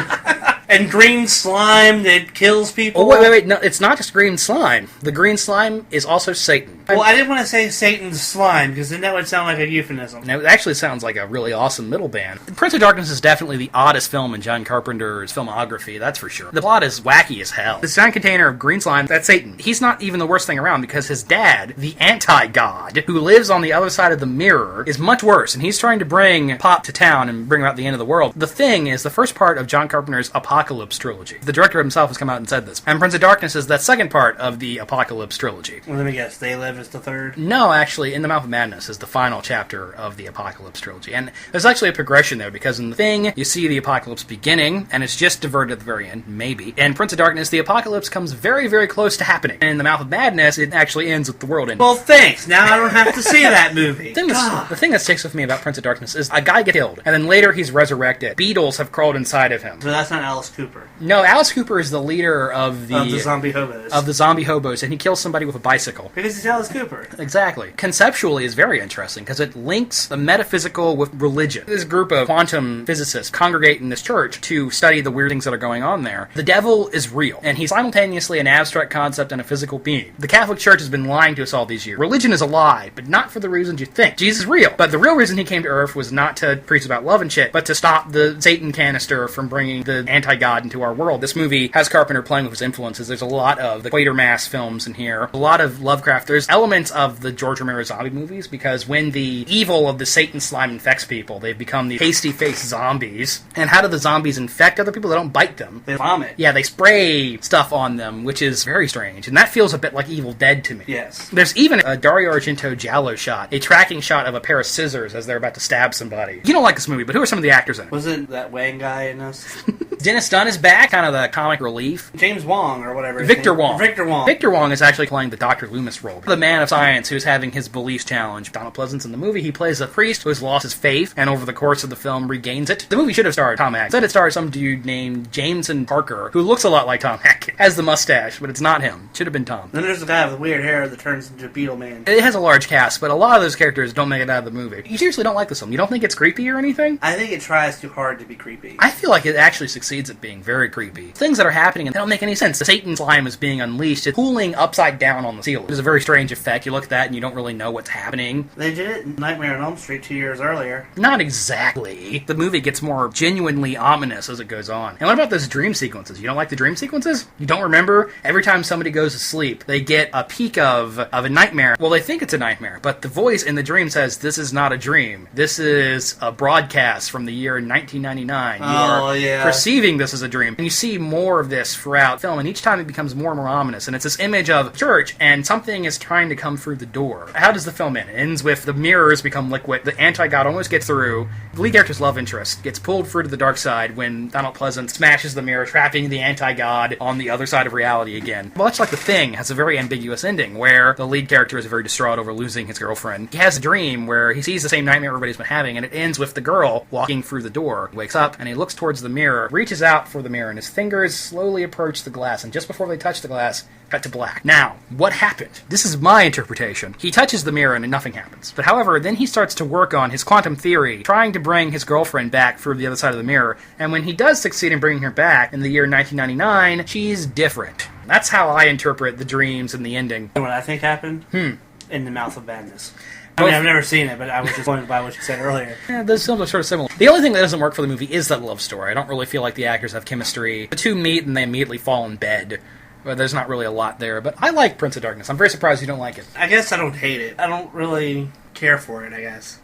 and green slime that kills people. Oh, wait. No, it's not just green slime. The green slime is also Satan. Well, I didn't want to say Satan's slime, because then that would sound like a euphemism. No, it actually sounds like a really awesome middle band. Prince of Darkness is definitely the oddest film in John Carpenter's filmography, that's for sure. The plot is wacky as hell. This giant container of green slime, that's Satan. He's not even the worst thing around, because his dad, the anti-god, who lives on the other side of the mirror, is much worse, and he's trying to bring Pop to town and bring about the end of the world. The Thing is the first part of John Carpenter's Apocalypse trilogy. The director himself has come out and said this. And Prince of Darkness is the second part of the Apocalypse trilogy. Well, let me guess, They Live is the third? No, actually, In the Mouth of Madness is the final chapter of the Apocalypse trilogy. And there's actually a progression there, because in The Thing, you see the apocalypse beginning, and it's just diverted at the very end, maybe. In Prince of Darkness, the apocalypse comes very, very close to happening. And in The Mouth of Madness, it actually ends with the world ending. Well, thanks. Now I don't have to see that movie. The thing that sticks with me about Prince of Darkness is a guy gets killed, and then later he's resurrected. Beetles have crawled inside of him. But that's not Alice Cooper. No, Alice Cooper is the leader of the zombie hobos. Of the zombie hobos, and he kills somebody with a bicycle. Because he's Alice Alice Cooper. Exactly. Conceptually is very interesting because it links the metaphysical with religion. This group of quantum physicists congregate in this church to study the weird things that are going on there. The devil is real, and he's simultaneously an abstract concept and a physical being. The Catholic Church has been lying to us all these years. Religion is a lie, but not for the reasons you think. Jesus is real, but the real reason he came to Earth was not to preach about love and shit, but to stop the Satan canister from bringing the anti-God into our world. This movie has Carpenter playing with his influences. There's a lot of the Quatermass films in here, a lot of Lovecraft. There's elements of the George Romero zombie movies, because when the evil of the Satan slime infects people, they become these pasty-faced zombies. And how do the zombies infect other people? They don't bite them. They vomit. Yeah, they spray stuff on them, which is very strange. And that feels a bit like Evil Dead to me. Yes. There's even a Dario Argento giallo shot, a tracking shot of a pair of scissors as they're about to stab somebody. You don't like this movie, but who are some of the actors in it? Wasn't that Wang guy in this? Dennis Dunn is back, kind of the comic relief. James Wong, or whatever. Victor Wong. Victor Wong. Victor Wong is actually playing the Dr. Loomis role. The man of science who's having his beliefs challenged. Donald Pleasance in the movie, he plays a priest who has lost his faith, and over the course of the film regains it. The movie should have starred Tom Hanks. Instead it stars some dude named Jameson Parker, who looks a lot like Tom Hanks. Has the mustache, but it's not him. Should have been Tom. Then there's the guy with the weird hair that turns into Beetle Man. It has a large cast, but a lot of those characters don't make it out of the movie. You seriously don't like this film? You don't think it's creepy or anything? I think it tries too hard to be creepy. I feel like it actually succeeds at being very creepy. Things that are happening, and they don't make any sense. The Satan slime is being unleashed. It's cooling upside down on the ceiling. It's a very strange effect. You look at that and you don't really know what's happening. They did it in Nightmare on Elm Street 2 years earlier. Not exactly. The movie gets more genuinely ominous as it goes on. And what about those dream sequences? You don't like the dream sequences? You don't remember? Every time somebody goes to sleep, they get a peek of a nightmare. Well, they think it's a nightmare, but the voice in the dream says, this is not a dream. This is a broadcast from the year 1999. You are perceiving this as a dream. And you see more of this throughout film, and each time it becomes more and more ominous. And it's this image of church, and something is trying to come through the door. How does the film end? It ends with the mirrors become liquid. The anti-god almost gets through. The lead character's love interest gets pulled through to the dark side when Donald Pleasance smashes the mirror, trapping the anti-god on the other side of reality again. Much like The Thing has a very ambiguous ending, where the lead character is very distraught over losing his girlfriend. He has a dream where he sees the same nightmare everybody's been having, and it ends with the girl walking through the door. He wakes up, and he looks towards the mirror, reaches out for the mirror, and his fingers slowly approach the glass, and just before they touch the glass, cut to black. Now, what happened? This is my interpretation. He touches the mirror and nothing happens. But however, then he starts to work on his quantum theory, trying to bring his girlfriend back through the other side of the mirror. And when he does succeed in bringing her back in the year 1999, she's different. That's how I interpret the dreams and the ending. You know what I think happened? In the Mouth of Madness. I mean, I've never seen it, but I was just going by what you said earlier. Yeah, those films are sort of similar. The only thing that doesn't work for the movie is that love story. I don't really feel like the actors have chemistry. The two meet and they immediately fall in bed. But there's not really a lot there. But I like Prince of Darkness. I'm very surprised you don't like it. I guess I don't hate it. I don't really care for it, I guess.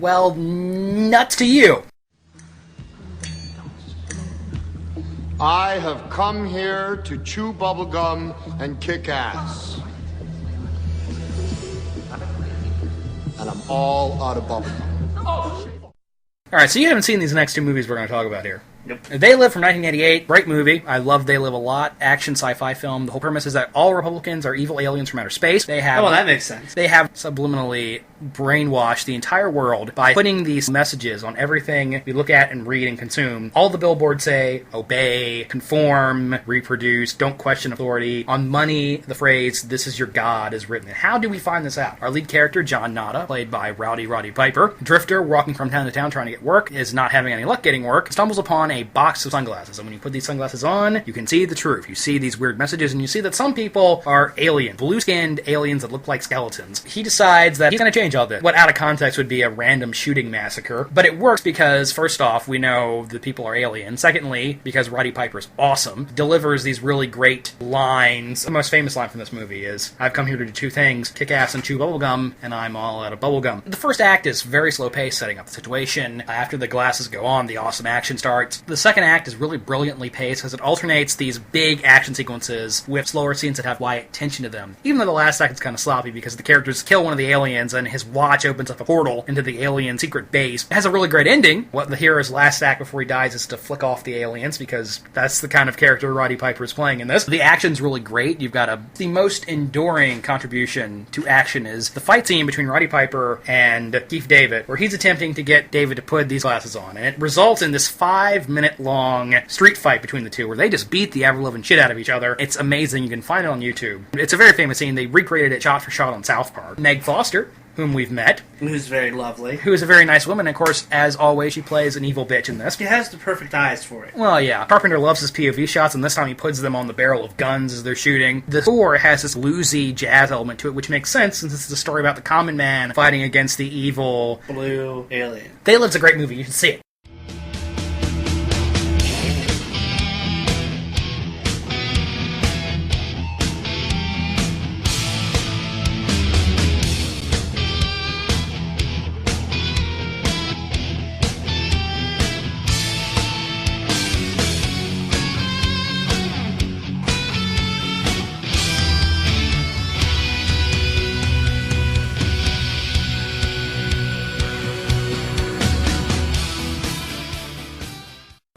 Well, nuts to you. I have come here to chew bubblegum and kick ass. And I'm all out of bubblegum. Alright, so you haven't seen these next two movies we're going to talk about here. Nope. They Live from 1988, great movie. I love They Live a lot. Action sci-fi film. The whole premise is that all Republicans are evil aliens from outer space. They have. Oh, well, that makes sense. They have subliminally brainwashed the entire world by putting these messages on everything we look at and read and consume. All the billboards say, obey, conform, reproduce, don't question authority. On money, the phrase, this is your God, is written. And how do we find this out? Our lead character, John Nada, played by Roddy Piper, drifter walking from town to town trying to get work, is not having any luck getting work, stumbles upon a box of sunglasses. And when you put these sunglasses on, you can see the truth. You see these weird messages, and you see that some people are alien, blue-skinned aliens that look like skeletons. He decides that he's going to change all this. What out of context would be a random shooting massacre. But it works because, first off, we know the people are alien. Secondly, because Roddy Piper's awesome, delivers these really great lines. The most famous line from this movie is, I've come here to do two things, kick ass and chew bubblegum, and I'm all out of bubblegum. The first act is very slow paced, setting up the situation. After the glasses go on, the awesome action starts. The second act is really brilliantly paced because it alternates these big action sequences with slower scenes that have quiet tension to them. Even though the last act is kind of sloppy because the characters kill one of the aliens and his watch opens up a portal into the alien secret base. It has a really great ending. What the hero's last act before he dies is to flick off the aliens because that's the kind of character Roddy Piper is playing in this. The action's really great. You've got the most enduring contribution to action is the fight scene between Roddy Piper and Keith David, where he's attempting to get David to put these glasses on. And it results in this 5 minute long street fight between the two where they just beat the ever-living shit out of each other. It's amazing. You can find it on YouTube. It's a very famous scene. They recreated it shot for shot on South Park. Meg Foster, whom we've met. Who's very lovely. Who is a very nice woman. Of course, as always, she plays an evil bitch in this. She has the perfect eyes for it. Well, yeah. Carpenter loves his POV shots, and this time he puts them on the barrel of guns as they're shooting. The score has this bluesy jazz element to it, which makes sense since this is a story about the common man fighting against the evil blue alien. They Live's a great movie. You should see it.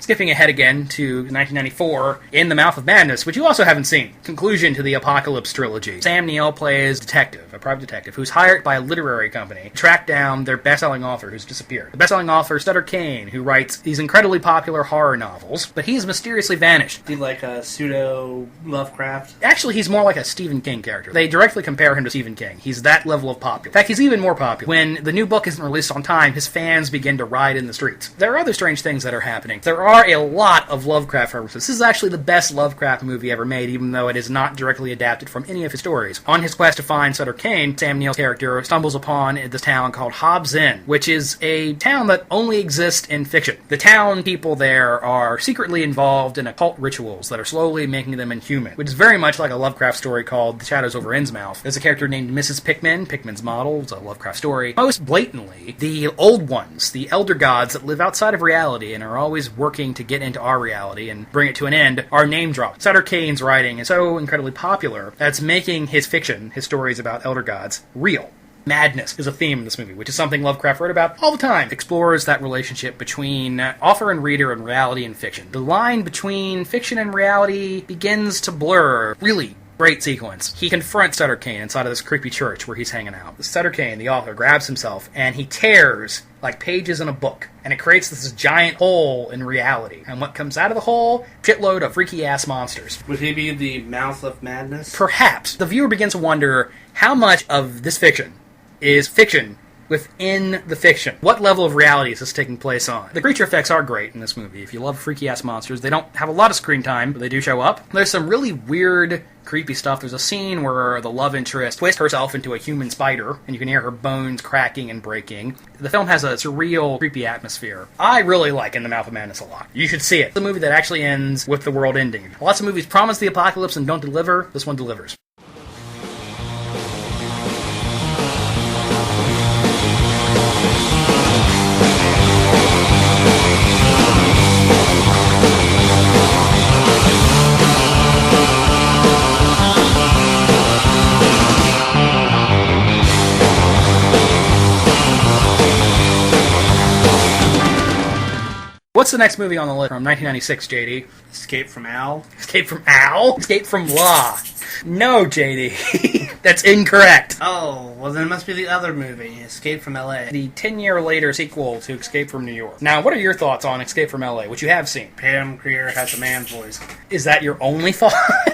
Skipping ahead again to 1994, In the Mouth of Madness, which you also haven't seen. Conclusion to the Apocalypse trilogy. Sam Neill plays a private detective, who's hired by a literary company to track down their best-selling author who's disappeared. The best-selling author, Sutter Kane, who writes these incredibly popular horror novels, but he's mysteriously vanished. Is he like a pseudo-Lovecraft? Actually, he's more like a Stephen King character. They directly compare him to Stephen King. He's that level of popular. In fact, he's even more popular. When the new book isn't released on time, his fans begin to riot in the streets. There are other strange things that are happening. There are a lot of Lovecraft references. This is actually the best Lovecraft movie ever made, even though it is not directly adapted from any of his stories. On his quest to find Sutter Kane, Sam Neill's character stumbles upon this town called Hobbs Inn, which is a town that only exists in fiction. The town people there are secretly involved in occult rituals that are slowly making them inhuman, which is very much like a Lovecraft story called The Shadows Over Innsmouth. There's a character named Mrs. Pickman, Pickman's model. It's a Lovecraft story. Most blatantly, the old ones, the elder gods that live outside of reality and are always working to get into our reality and bring it to an end, are name dropped. Sutter Kane's writing is so incredibly popular that's making his fiction, his stories about elder gods, real. Madness is a theme in this movie, which is something Lovecraft wrote about all the time. Explores that relationship between author and reader and reality and fiction. The line between fiction and reality begins to blur. Really great sequence. He confronts Sutter Kane inside of this creepy church where he's hanging out. Sutter Kane, the author, grabs himself and he tears like pages in a book, and it creates this giant hole in reality. And what comes out of the hole? Shitload of freaky-ass monsters. Would he be the Mouth of Madness? Perhaps. The viewer begins to wonder how much of this fiction is fiction within the fiction. What level of reality is this taking place on? The creature effects are great in this movie. If you love freaky-ass monsters, they don't have a lot of screen time, but they do show up. There's some really weird, creepy stuff. There's a scene where the love interest twists herself into a human spider, and you can hear her bones cracking and breaking. The film has a surreal, creepy atmosphere. I really like In the Mouth of Madness a lot. You should see it. It's a movie that actually ends with the world ending. Lots of movies promise the apocalypse and don't deliver. This one delivers. What's the next movie on the list from 1996, JD? Escape from Al? Escape from Al? Escape from Law. No, JD. That's incorrect. Oh, well then it must be the other movie, Escape from L.A. The 10-year later sequel to Escape from New York. Now, what are your thoughts on Escape from L.A., which you have seen? Pam Grier has a man's voice. Is that your only thought?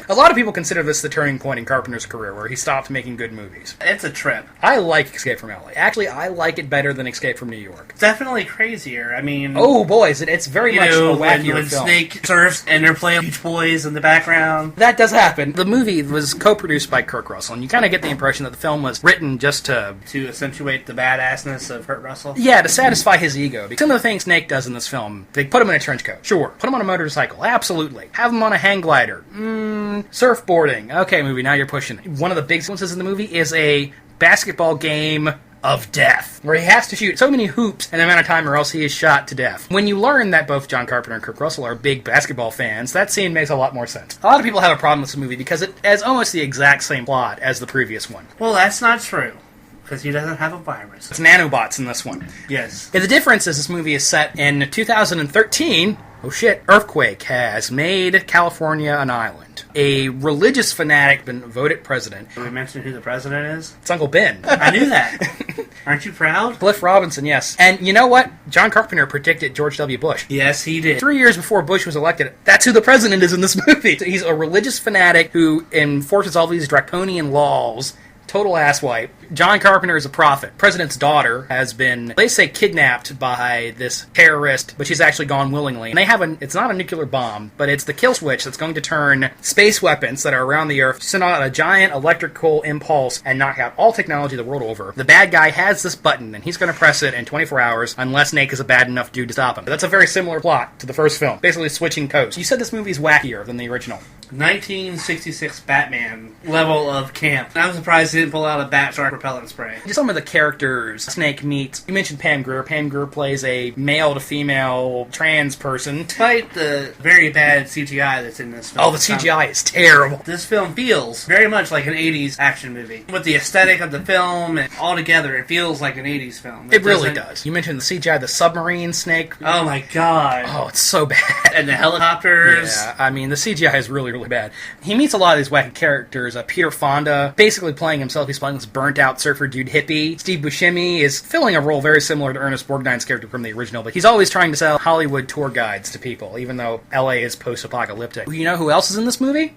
A lot of people consider this the turning point in Carpenter's career, where he stopped making good movies. It's a trip. I like Escape from L.A. Actually, I like it better than Escape from New York. It's definitely crazier. I mean... Oh, boys, it's very much a wackier when film. Snake surfs and they're playing Beach Boys in the background. That does happen. The movie was co-produced by Kurt Russell, and you kind of get the impression that the film was written just to accentuate the badassness of Kurt Russell? Yeah, to satisfy his ego. Some of the things Snake does in this film, they put him in a trench coat. Sure. Put him on a motorcycle. Absolutely. Have him on a hang glider. Surfboarding. Okay, movie, now you're pushing it. One of the big sequences in the movie is a basketball game of death, where he has to shoot so many hoops in an amount of time or else he is shot to death. When you learn that both John Carpenter and Kurt Russell are big basketball fans, that scene makes a lot more sense. A lot of people have a problem with this movie because it has almost the exact same plot as the previous one. Well, that's not true, because he doesn't have a virus. It's nanobots in this one. Yes. And the difference is this movie is set in 2013. Oh shit, earthquake has made California an island. A religious fanatic been voted president. Did we mention who the president is? It's Uncle Ben. I knew that. Aren't you proud? Cliff Robinson, yes. And you know what? John Carpenter predicted George W. Bush. Yes, he did. 3 years before Bush was elected, that's who the president is in this movie. He's a religious fanatic who enforces all these draconian laws. Total asswipe. John Carpenter is a prophet. President's daughter has been, they say, kidnapped by this terrorist, but she's actually gone willingly. And they have it's not a nuclear bomb, but it's the kill switch that's going to turn space weapons that are around the Earth, send out a giant electrical impulse, and knock out all technology the world over. The bad guy has this button, and he's going to press it in 24 hours, unless Snake is a bad enough dude to stop him. That's a very similar plot to the first film, basically switching codes. You said this movie is wackier than the original. 1966 Batman level of camp. I'm surprised he didn't pull out a bat shark repellent spray. Just some of the characters Snake meets. You mentioned Pam Grier. Pam Grier plays a male to female trans person. Despite the very bad CGI that's in this film. Oh, the CGI is terrible. This film feels very much like an 80s action movie. With the aesthetic of the film and all together, it feels like an 80s film. It really does. You mentioned the CGI, the submarine Snake. Oh my god. Oh, it's so bad. And the helicopters. Yeah, I mean, the CGI is really, really bad. He meets a lot of these wacky characters. Peter Fonda, basically playing himself. He's playing this burnt-out surfer dude hippie. Steve Buscemi is filling a role very similar to Ernest Borgnine's character from the original, but he's always trying to sell Hollywood tour guides to people, even though LA is post-apocalyptic. You know who else is in this movie?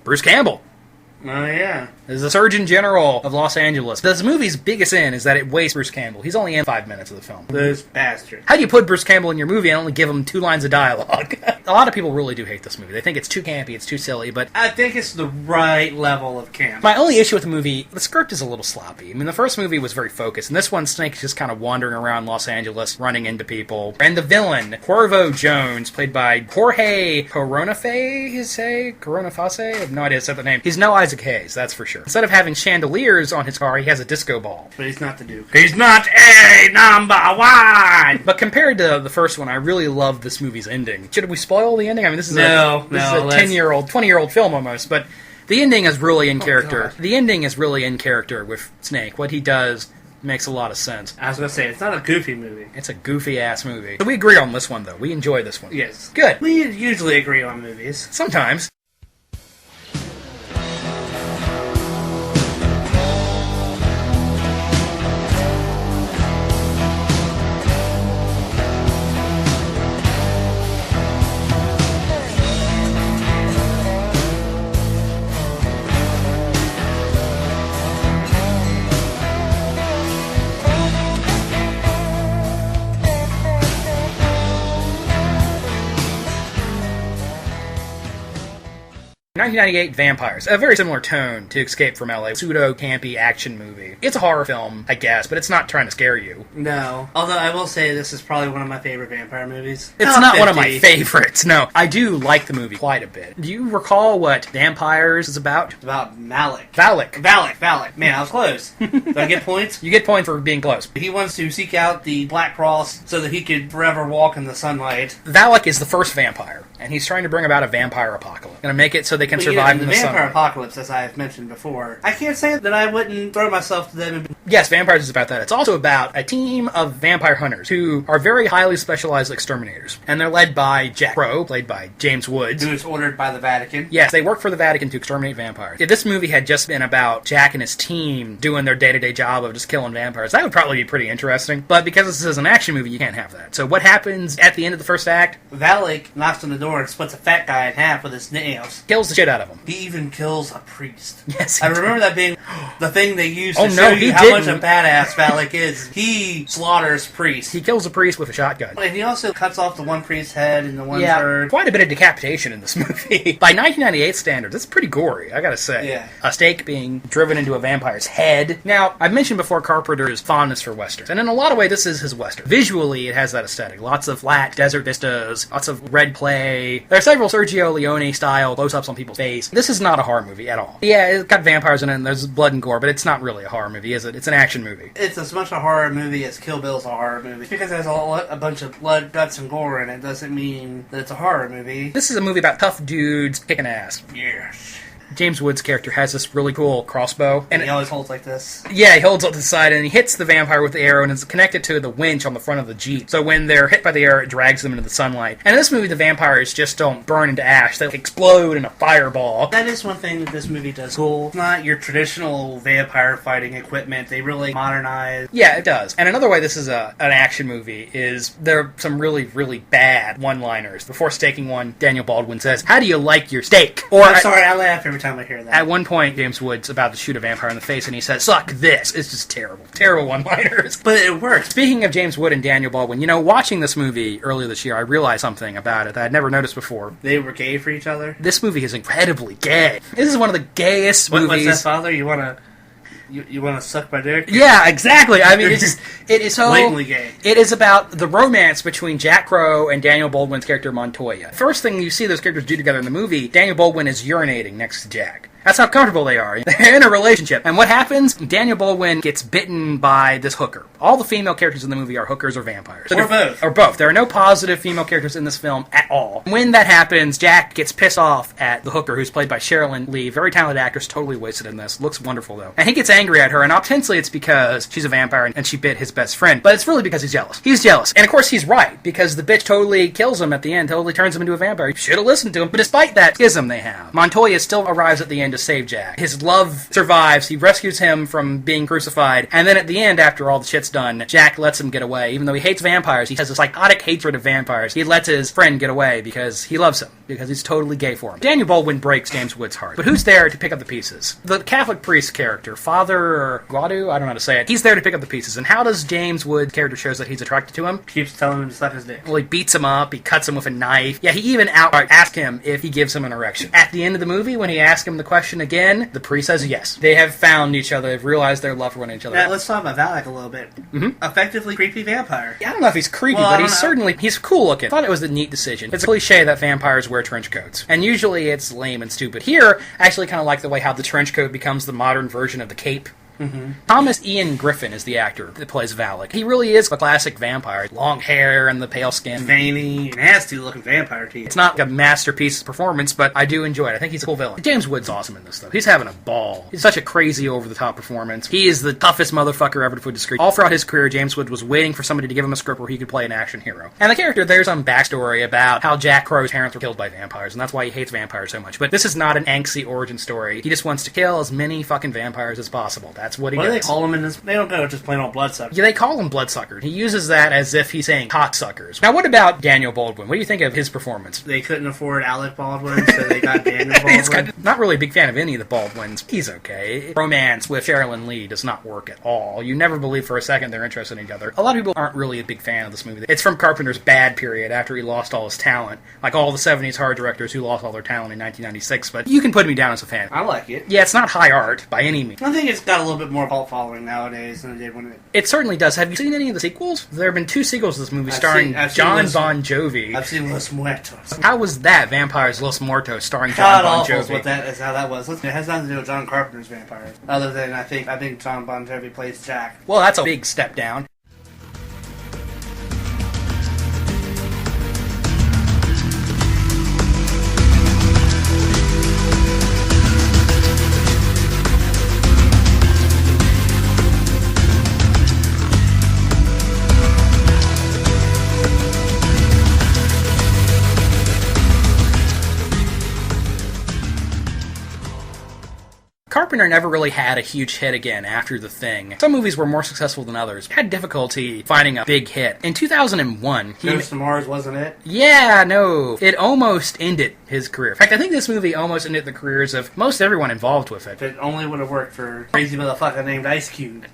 Bruce Campbell. Oh, yeah. Is the Surgeon General of Los Angeles. This movie's biggest sin is that it wastes Bruce Campbell. He's only in 5 minutes of the film. Those bastards. How do you put Bruce Campbell in your movie and only give him 2 lines of dialogue? A lot of people really do hate this movie. They think it's too campy, it's too silly, but I think it's the right level of camp. my only issue with the movie, the script is a little sloppy. I mean, the first movie was very focused, and this one, Snake's just kind of wandering around Los Angeles, running into people. And the villain, Cuervo Jones, played by Jorge Coronaface? I have no idea to say the name. He's no Isaac Hayes, that's for sure. Instead of having chandeliers on his car, he has a disco ball. But he's not the Duke. He's not a number one! But compared to the first one, I really love this movie's ending. Should we spoil the ending? I mean, this is a 10-year-old, 20-year-old film almost, but the ending is really in character. God. The ending is really in character with Snake. What he does makes a lot of sense. I was going to say, it's not a goofy movie. It's a goofy-ass movie. So we agree on this one, though. We enjoy this one. Yes. Good. We usually agree on movies. Sometimes. In 1998, Vampires. A very similar tone to Escape from LA. Pseudo-campy action movie. It's a horror film, I guess, but it's not trying to scare you. No. Although I will say this is probably one of my favorite vampire movies. It's not one of my favorites, no. I do like the movie quite a bit. Do you recall what Vampires is about? It's about Malik. Valak. Man, I was close. Do I get points? You get points for being close. He wants to seek out the Black Cross so that he could forever walk in the sunlight. Valak is the first vampire, and he's trying to bring about a vampire apocalypse. Gonna make it so they can survive in the vampire sunlight. apocalypse, as I have mentioned before. I can't say that I wouldn't throw myself to them. Yes, Vampires is about that. It's also about a team of vampire hunters who are very highly specialized exterminators. And they're led by Jack Crow, played by James Woods. Who is ordered by the Vatican. Yes, they work for the Vatican to exterminate vampires. If this movie had just been about Jack and his team doing their day-to-day job of just killing vampires, that would probably be pretty interesting. But because this is an action movie, you can't have that. So what happens at the end of the first act? Valak knocks on the door and splits a fat guy in half with his nails. Kills the shit out of him. He even kills a priest. Yes, I remember that being the thing they used Oh, to no, show he you how didn't. much a badass Valak is. He slaughters priests. He kills a priest with a shotgun. And he also cuts off the one priest's head and the one Yeah, third. quite a bit of decapitation in this movie. By 1998 standards, it's pretty gory, I gotta say. Yeah. A stake being driven into a vampire's head. Now, I've mentioned before Carpenter's fondness for westerns, and in a lot of ways, this is his western. Visually, it has that aesthetic. Lots of flat desert vistas, lots of red clay. There are several Sergio Leone-style close-ups on people's face. This is not a horror movie at all. Yeah, it's got vampires in it, and there's blood and gore, but it's not really a horror movie, is it? It's an action movie. It's as much a horror movie as Kill Bill's a horror movie. Because there's a bunch of blood, guts, and gore in it doesn't mean that it's a horror movie. This is a movie about tough dudes kicking ass. Yes. James Woods' character has this really cool crossbow. And he always holds like this. Yeah, he holds it to the side, and he hits the vampire with the arrow, and it's connected to the winch on the front of the Jeep. So when they're hit by the arrow, it drags them into the sunlight. And in this movie, the vampires just don't burn into ash. They explode in a fireball. That is one thing that this movie does cool. It's not your traditional vampire fighting equipment. They really modernize. Yeah, it does. And another way this is an action movie is there are some really, really bad one-liners. Before staking one, Daniel Baldwin says, "How do you like your steak?" Or I'm sorry, I laugh every time I hear that. At one point, James Woods about to shoot a vampire in the face, and he says, "Suck this." It's just terrible. Terrible one-liners. But it works. Speaking of James Wood and Daniel Baldwin, watching this movie earlier this year, I realized something about it that I'd never noticed before. They were gay for each other? This movie is incredibly gay. This is one of the gayest movies. What's that, Father? You want to suck my dick? Yeah, exactly. I mean, it is so blatantly gay. It is about the romance between Jack Crow and Daniel Baldwin's character Montoya. First thing you see those characters do together in the movie, Daniel Baldwin is urinating next to Jack. That's how comfortable they are. They're in a relationship. And what happens? Daniel Baldwin gets bitten by this hooker. All the female characters in the movie are hookers or vampires. Or both. Or both. There are no positive female characters in this film at all. When that happens, Jack gets pissed off at the hooker, who's played by Sherilyn Lee. Very talented actress, totally wasted in this. Looks wonderful, though. And he gets angry at her, and ostensibly it's because she's a vampire and she bit his best friend. But it's really because he's jealous. He's jealous. And of course he's right, because the bitch totally kills him at the end, totally turns him into a vampire. You should have listened to him. But despite that schism they have, Montoya still arrives at the end to save Jack. His love survives. He rescues him from being crucified. And then at the end, after all the shit's done, Jack lets him get away. Even though he hates vampires, he has a psychotic hatred of vampires. He lets his friend get away because he loves him. Because he's totally gay for him. Daniel Baldwin breaks James Woods' heart. But who's there to pick up the pieces? The Catholic priest character, Father Guadu? I don't know how to say it. He's there to pick up the pieces. And how does James Woods' character shows that he's attracted to him? Keeps telling him to suck his dick. Well, he beats him up. He cuts him with a knife. Yeah, he even outright asks him if he gives him an erection. At the end of the movie, when he asks him the question again, the priest says yes. They have found each other. They've realized their love for one another. Now, let's talk about Valak a little bit. Mm-hmm. Effectively creepy vampire. Yeah, I don't know if he's creepy, but he's cool looking. I thought it was a neat decision. It's a cliche that vampires wear trench coats. And usually it's lame and stupid. Here, I actually kind of like the way how the trench coat becomes the modern version of the cape. Mm-hmm. Thomas Ian Griffin is the actor that plays Valak. He really is a classic vampire. Long hair and the pale skin. Veiny, nasty-looking vampire teeth. It's not a masterpiece performance, but I do enjoy it. I think he's a cool villain. James Woods' awesome in this, though. He's having a ball. He's such a crazy, over-the-top performance. He is the toughest motherfucker ever to put to screen. All throughout his career, James Woods was waiting for somebody to give him a script where he could play an action hero. And the character, there's some backstory about how Jack Crow's parents were killed by vampires, and that's why he hates vampires so much. But this is not an angsty origin story. He just wants to kill as many fucking vampires as possible. That's what he does. What do they call him in this? They don't go just plain old bloodsuckers. Yeah, they call him bloodsuckers. He uses that as if he's saying cocksuckers. Now, what about Daniel Baldwin? What do you think of his performance? They couldn't afford Alec Baldwin, so they got Daniel Baldwin. Not really a big fan of any of the Baldwins. He's okay. Romance with Sherilyn Lee does not work at all. You never believe for a second they're interested in each other. A lot of people aren't really a big fan of this movie. It's from Carpenter's bad period after he lost all his talent. Like all the 70s horror directors who lost all their talent in 1996. But you can put me down as a fan. I like it. Yeah, it's not high art by any means. I think it's got a little bit more cult following nowadays than it did when it certainly does. Have you seen any of the sequels? There have been 2 sequels to this movie starring John Bon Jovi. I've seen Los Muertos. How was that? Vampires Los Muertos starring John Bon Jovi. That's how that was. Listen, it has nothing to do with John Carpenter's Vampires. Other than I think John Bon Jovi plays Jack. Well, that's a big step down. Carpenter never really had a huge hit again after The Thing. Some movies were more successful than others. He had difficulty finding a big hit. In 2001... Ghost to Mars wasn't it? Yeah, no. It almost ended his career. In fact, I think this movie almost ended the careers of most everyone involved with it. If it only would have worked for crazy motherfucker named Ice Cube.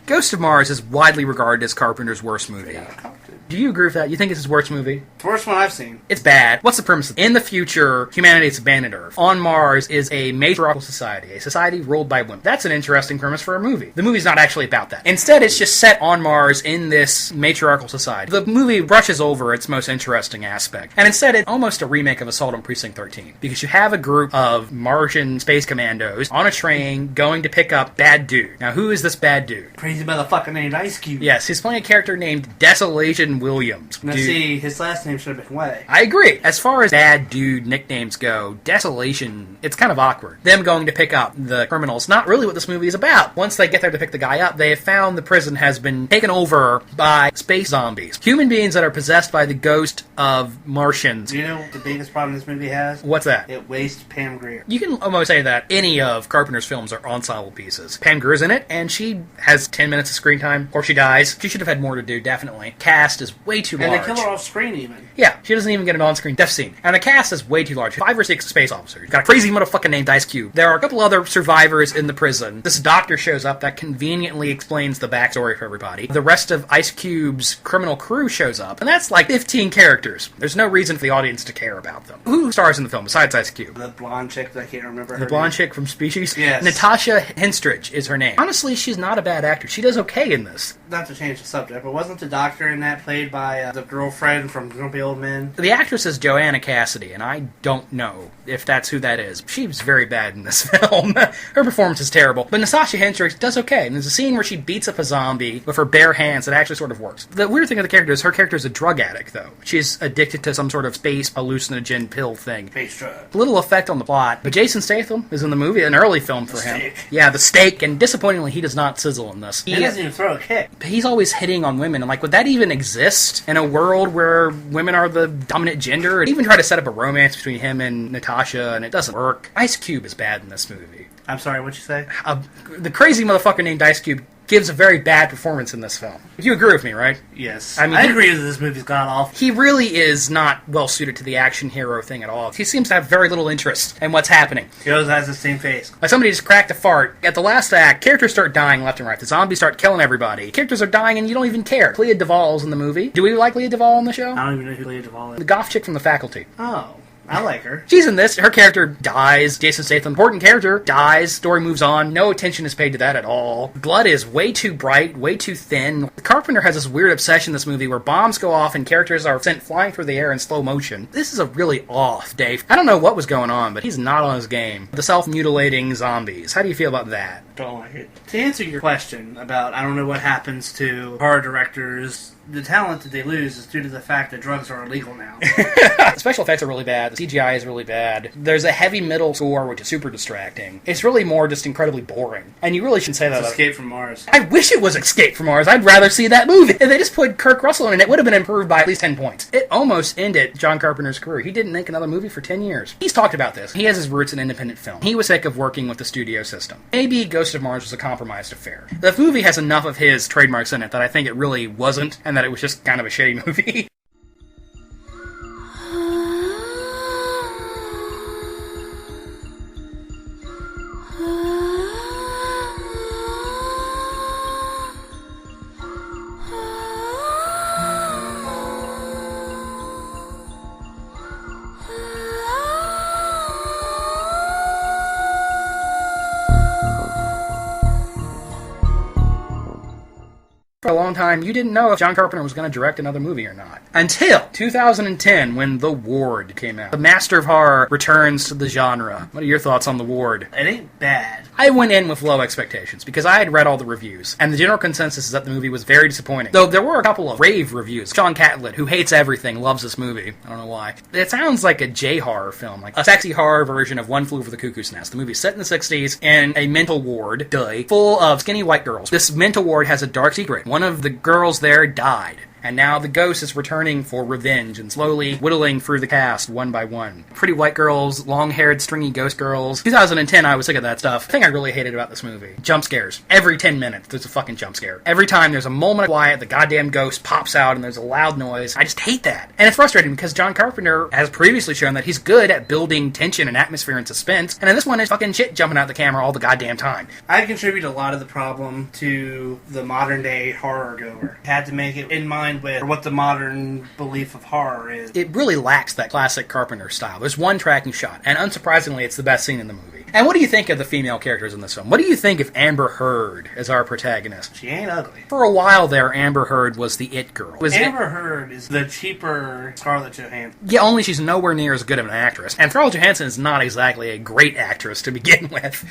Ghost of Mars is widely regarded as Carpenter's worst movie. Yeah, do you agree with that? You think it's his worst movie? Worst one I've seen. It's bad. What's the premise? In the future, humanity has abandoned Earth. On Mars is a matriarchal society, a society ruled by women. That's an interesting premise for a movie. The movie's not actually about that. Instead, it's just set on Mars in this matriarchal society. The movie brushes over its most interesting aspect. And instead, it's almost a remake of Assault on Precinct 13. Because you have a group of Martian space commandos on a train going to pick up Bad Dude. Now, who is this Bad Dude? Crazy motherfucker named Ice Cube. Yes, he's playing a character named Desolation. Desolation Williams. Now, see, his last name should have been Way. I agree. As far as bad dude nicknames go, Desolation, it's kind of awkward. Them going to pick up the criminals, not really what this movie is about. Once they get there to pick the guy up, they have found the prison has been taken over by space zombies. Human beings that are possessed by the ghost of Martians. Do you know what the biggest problem this movie has? What's that? It wastes Pam Grier. You can almost say that any of Carpenter's films are ensemble pieces. Pam Grier's in it, and she has 10 minutes of screen time, or she dies. She should have had more to do, definitely. Cast is way too large. And they kill her off screen, even. Yeah, she doesn't even get an on-screen death scene. And the cast is way too large. 5 or 6 space officers. You've got a crazy motherfucker named Ice Cube. There are a couple other survivors in the prison. This doctor shows up that conveniently explains the backstory for everybody. The rest of Ice Cube's criminal crew shows up, and that's like 15 characters. There's no reason for the audience to care about them. Who stars in the film besides Ice Cube? The blonde chick that I can't remember her The blonde name. chick from Species? Yes. Natasha Henstridge is her name. Honestly, she's not a bad actor. She does okay in this. Not to change the subject, but wasn't the doctor in that played by the girlfriend from Grumpy Old Men? The actress is Joanna Cassidy, and I don't know if that's who that is. She was very bad in this film. Her performance is terrible. But Natasha Henstridge does okay. And there's a scene where she beats up a zombie with her bare hands that actually sort of works. The weird thing of the character is her character is a drug addict, though. She's addicted to some sort of space hallucinogen pill thing. Face drug. Little effect on the plot. But Jason Statham is in the movie, an early film for him. Steak. Yeah, the steak. And disappointingly, he does not sizzle in this. He doesn't even throw a kick. He's always hitting on women. And like, would that even exist in a world where women are the dominant gender? And even try to set up a romance between him and Natasha, and it doesn't work. Ice Cube is bad in this movie. I'm sorry, what'd you say? The crazy motherfucker named Ice Cube gives a very bad performance in this film. You agree with me, right? Yes. I mean, I agree that this movie's gone off. He really is not well suited to the action hero thing at all. He seems to have very little interest in what's happening. He always has the same face. Like somebody just cracked a fart. At the last act, characters start dying left and right. The zombies start killing everybody. Characters are dying and you don't even care. Clea Duvall's in the movie. Do we like Clea Duvall on the show? I don't even know who Clea Duvall is. The goth chick from The Faculty. Oh. I like her. She's in this. Her character dies. Jason Statham, important character, dies. Story moves on. No attention is paid to that at all. Blood is way too bright, way too thin. Carpenter has this weird obsession in this movie where bombs go off and characters are sent flying through the air in slow motion. This is a really off day. I don't know what was going on, but he's not on his game. The self-mutilating zombies. How do you feel about that? Don't like it. To answer your question about I don't know what happens to horror directors, the talent that they lose is due to the fact that drugs are illegal now. The special effects are really bad. The CGI is really bad. There's a heavy middle score, which is super distracting. It's really more just incredibly boring. And you really shouldn't say that. It's Escape from Mars. I wish it was Escape from Mars. I'd rather see that movie. If they just put Kirk Russell in it, it would have been improved by at least 10 points. It almost ended John Carpenter's career. He didn't make another movie for 10 years. He's talked about this. He has his roots in independent film. He was sick of working with the studio system. Maybe Ghost of Mars was a compromised affair. The movie has enough of his trademarks in it that I think it really wasn't, and that it was just kind of a shitty movie. For a long time, you didn't know if John Carpenter was going to direct another movie or not. Until 2010, when The Ward came out. The master of horror returns to the genre. What are your thoughts on The Ward? It ain't bad. I went in with low expectations, because I had read all the reviews, and the general consensus is that the movie was very disappointing. Though there were a couple of rave reviews. Sean Catlett, who hates everything, loves this movie. I don't know why. It sounds like a J-horror film, like a sexy horror version of One Flew Over the Cuckoo's Nest. The movie's set in the 60s in a mental ward, full of skinny white girls. This mental ward has a dark secret. One of the girls there died. And now the ghost is returning for revenge and slowly whittling through the cast one by one. Pretty white girls, long-haired, stringy ghost girls. 2010, I was sick of that stuff. The thing I really hated about this movie, jump scares. Every 10 minutes, there's a fucking jump scare. Every time there's a moment of quiet, the goddamn ghost pops out and there's a loud noise. I just hate that. And it's frustrating because John Carpenter has previously shown that he's good at building tension and atmosphere and suspense. And in this one, is fucking shit jumping out the camera all the goddamn time. I contribute a lot of the problem to the modern-day horror goer. Had to make it in mind with what the modern belief of horror is. It really lacks that classic Carpenter style. There's one tracking shot, and unsurprisingly, it's the best scene in the movie. And what do you think of the female characters in this film? What do you think of Amber Heard as our protagonist? She ain't ugly. For a while there, Amber Heard was the it girl. Amber Heard is the cheaper Scarlett Johansson. Yeah, only she's nowhere near as good of an actress. And Scarlett Johansson is not exactly a great actress to begin with.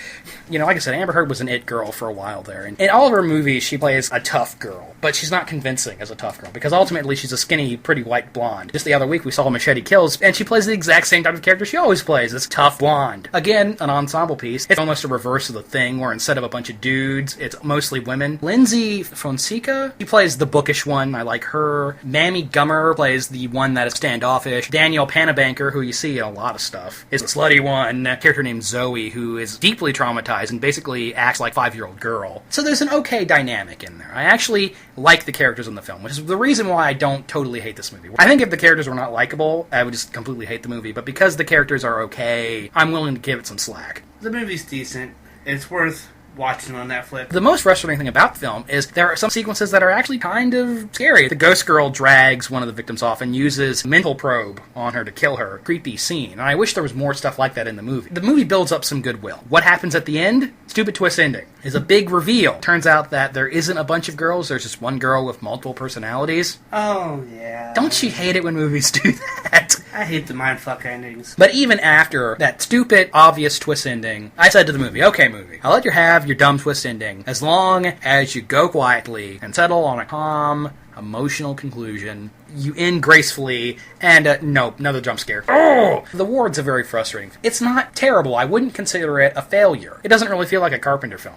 You know, like I said, Amber Heard was an it girl for a while there. And in all of her movies, she plays a tough girl. But she's not convincing as a tough girl, because ultimately she's a skinny, pretty white blonde. Just the other week we saw Machete Kills, and she plays the exact same type of character she always plays, this tough blonde. Again, an ensemble piece. It's almost a reverse of the Thing, where instead of a bunch of dudes, it's mostly women. Lindsay Fonseca, she plays the bookish one. I like her. Mammy Gummer plays the one that is standoffish. Danielle Panabanker, who you see in a lot of stuff, is the slutty one. A character named Zoe, who is deeply traumatized and basically acts like a 5-year-old girl. So there's an okay dynamic in there. I actually like the characters in the film, which is the reason why I don't totally hate this movie. I think if the characters were not likable, I would just completely hate the movie. But because the characters are okay, I'm willing to give it some slack. The movie's decent. It's worth watching on Netflix. The most frustrating thing about the film is there are some sequences that are actually kind of scary. The ghost girl drags one of the victims off and uses a mental probe on her to kill her. Creepy scene. And I wish there was more stuff like that in the movie. The movie builds up some goodwill. What happens at the end? Stupid twist ending. Is a big reveal. Turns out that there isn't a bunch of girls, there's just one girl with multiple personalities. Oh, yeah. Don't you hate it when movies do that? I hate the mindfuck endings. But even after that stupid, obvious twist ending, I said to the movie, okay, movie, I'll let you have your dumb twist ending as long as you go quietly and settle on a calm, emotional conclusion. You end gracefully, and nope, another jump scare. Oh! The Ward's a very frustrating. It's not terrible. I wouldn't consider it a failure. It doesn't really feel like a Carpenter film.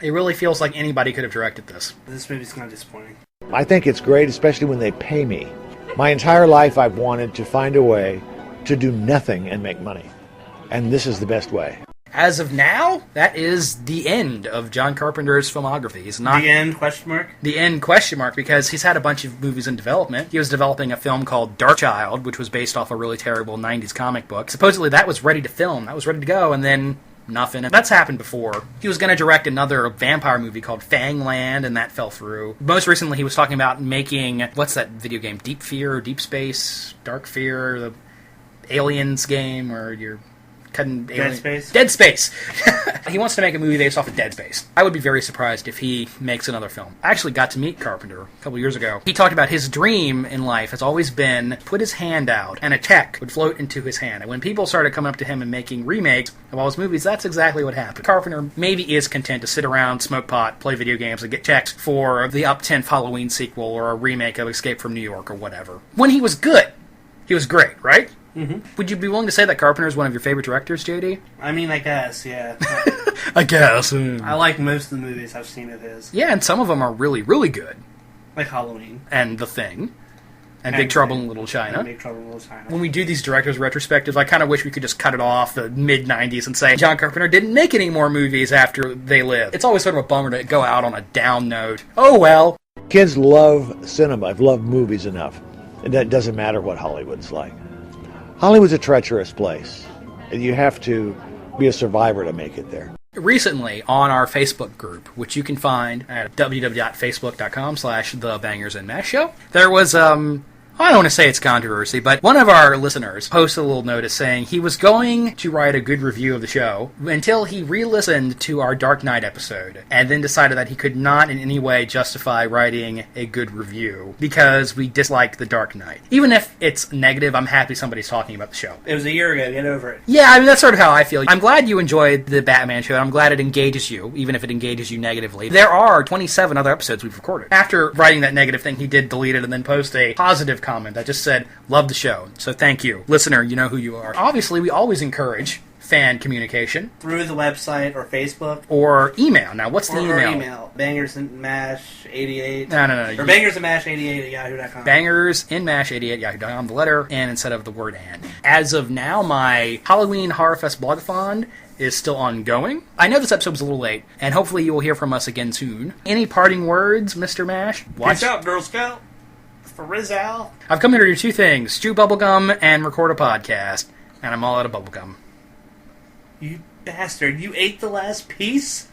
It really feels like anybody could have directed this. This movie's kind of disappointing. I think it's great, especially when they pay me. My entire life I've wanted to find a way to do nothing and make money. And this is the best way. As of now, that is the end of John Carpenter's filmography. He's not the end, question mark? The end, question mark, because he's had a bunch of movies in development. He was developing a film called Dark Child, which was based off a really terrible 90s comic book. Supposedly that was ready to film, that was ready to go, and then nothing. And that's happened before. He was going to direct another vampire movie called Fangland, and that fell through. Most recently, he was talking about making, what's that video game? Deep Fear, Deep Space, Dark Fear, the Aliens game, where you're cutting Dead Space? Dead Space! He wants to make a movie based off of Dead Space. I would be very surprised if he makes another film. I actually got to meet Carpenter a couple years ago. He talked about his dream in life has always been put his hand out and a check would float into his hand. And when people started coming up to him and making remakes of all his movies, that's exactly what happened. Carpenter maybe is content to sit around, smoke pot, play video games, and get checks for the Up 10th Halloween sequel or a remake of Escape from New York or whatever. When he was good, he was great, right? Mm-hmm. Would you be willing to say that Carpenter is one of your favorite directors, JD? I mean, I guess, yeah. I guess. I like most of the movies I've seen of his. Yeah, and some of them are really, really good. Like Halloween. And The Thing. And Big Trouble in Little China. And Big Trouble in Little China. When we do these directors' retrospectives, I kind of wish we could just cut it off the mid-90s and say John Carpenter didn't make any more movies after they lived. It's always sort of a bummer to go out on a down note. Oh, well. Kids love cinema. I've loved movies enough. And that doesn't matter what Hollywood's like. Hollywood's a treacherous place. And you have to be a survivor to make it there. Recently, on our Facebook group, which you can find at www.facebook.com/thebangersandmashtshow, there was, I don't want to say it's controversy, but one of our listeners posted a little notice saying he was going to write a good review of the show until he re-listened to our Dark Knight episode, and then decided that he could not in any way justify writing a good review because we disliked the Dark Knight. Even if it's negative, I'm happy somebody's talking about the show. It was a year ago, get over it. Yeah, I mean, that's sort of how I feel. I'm glad you enjoyed the Batman show, and I'm glad it engages you, even if it engages you negatively. There are 27 other episodes we've recorded. After writing that negative thing, he did delete it and then post a positive comment that just said, love the show. So thank you. Listener, you know who you are. Obviously, we always encourage fan communication. Through the website or Facebook. Or email. Now, what's the email? Or email. BangersandMash88. No. Or BangersandMash88 at yahoo.com. BangersandMash88 at yahoo.com. The letter N instead of the word and. As of now, my Halloween Horror Fest blogathon is still ongoing. I know this episode was a little late, and hopefully you will hear from us again soon. Any parting words, Mr. Mash? Peace out, Girl Scout. For Rizal. I've come here to do two things, chew bubblegum and record a podcast, and I'm all out of bubblegum. You bastard, you ate the last piece?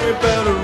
we better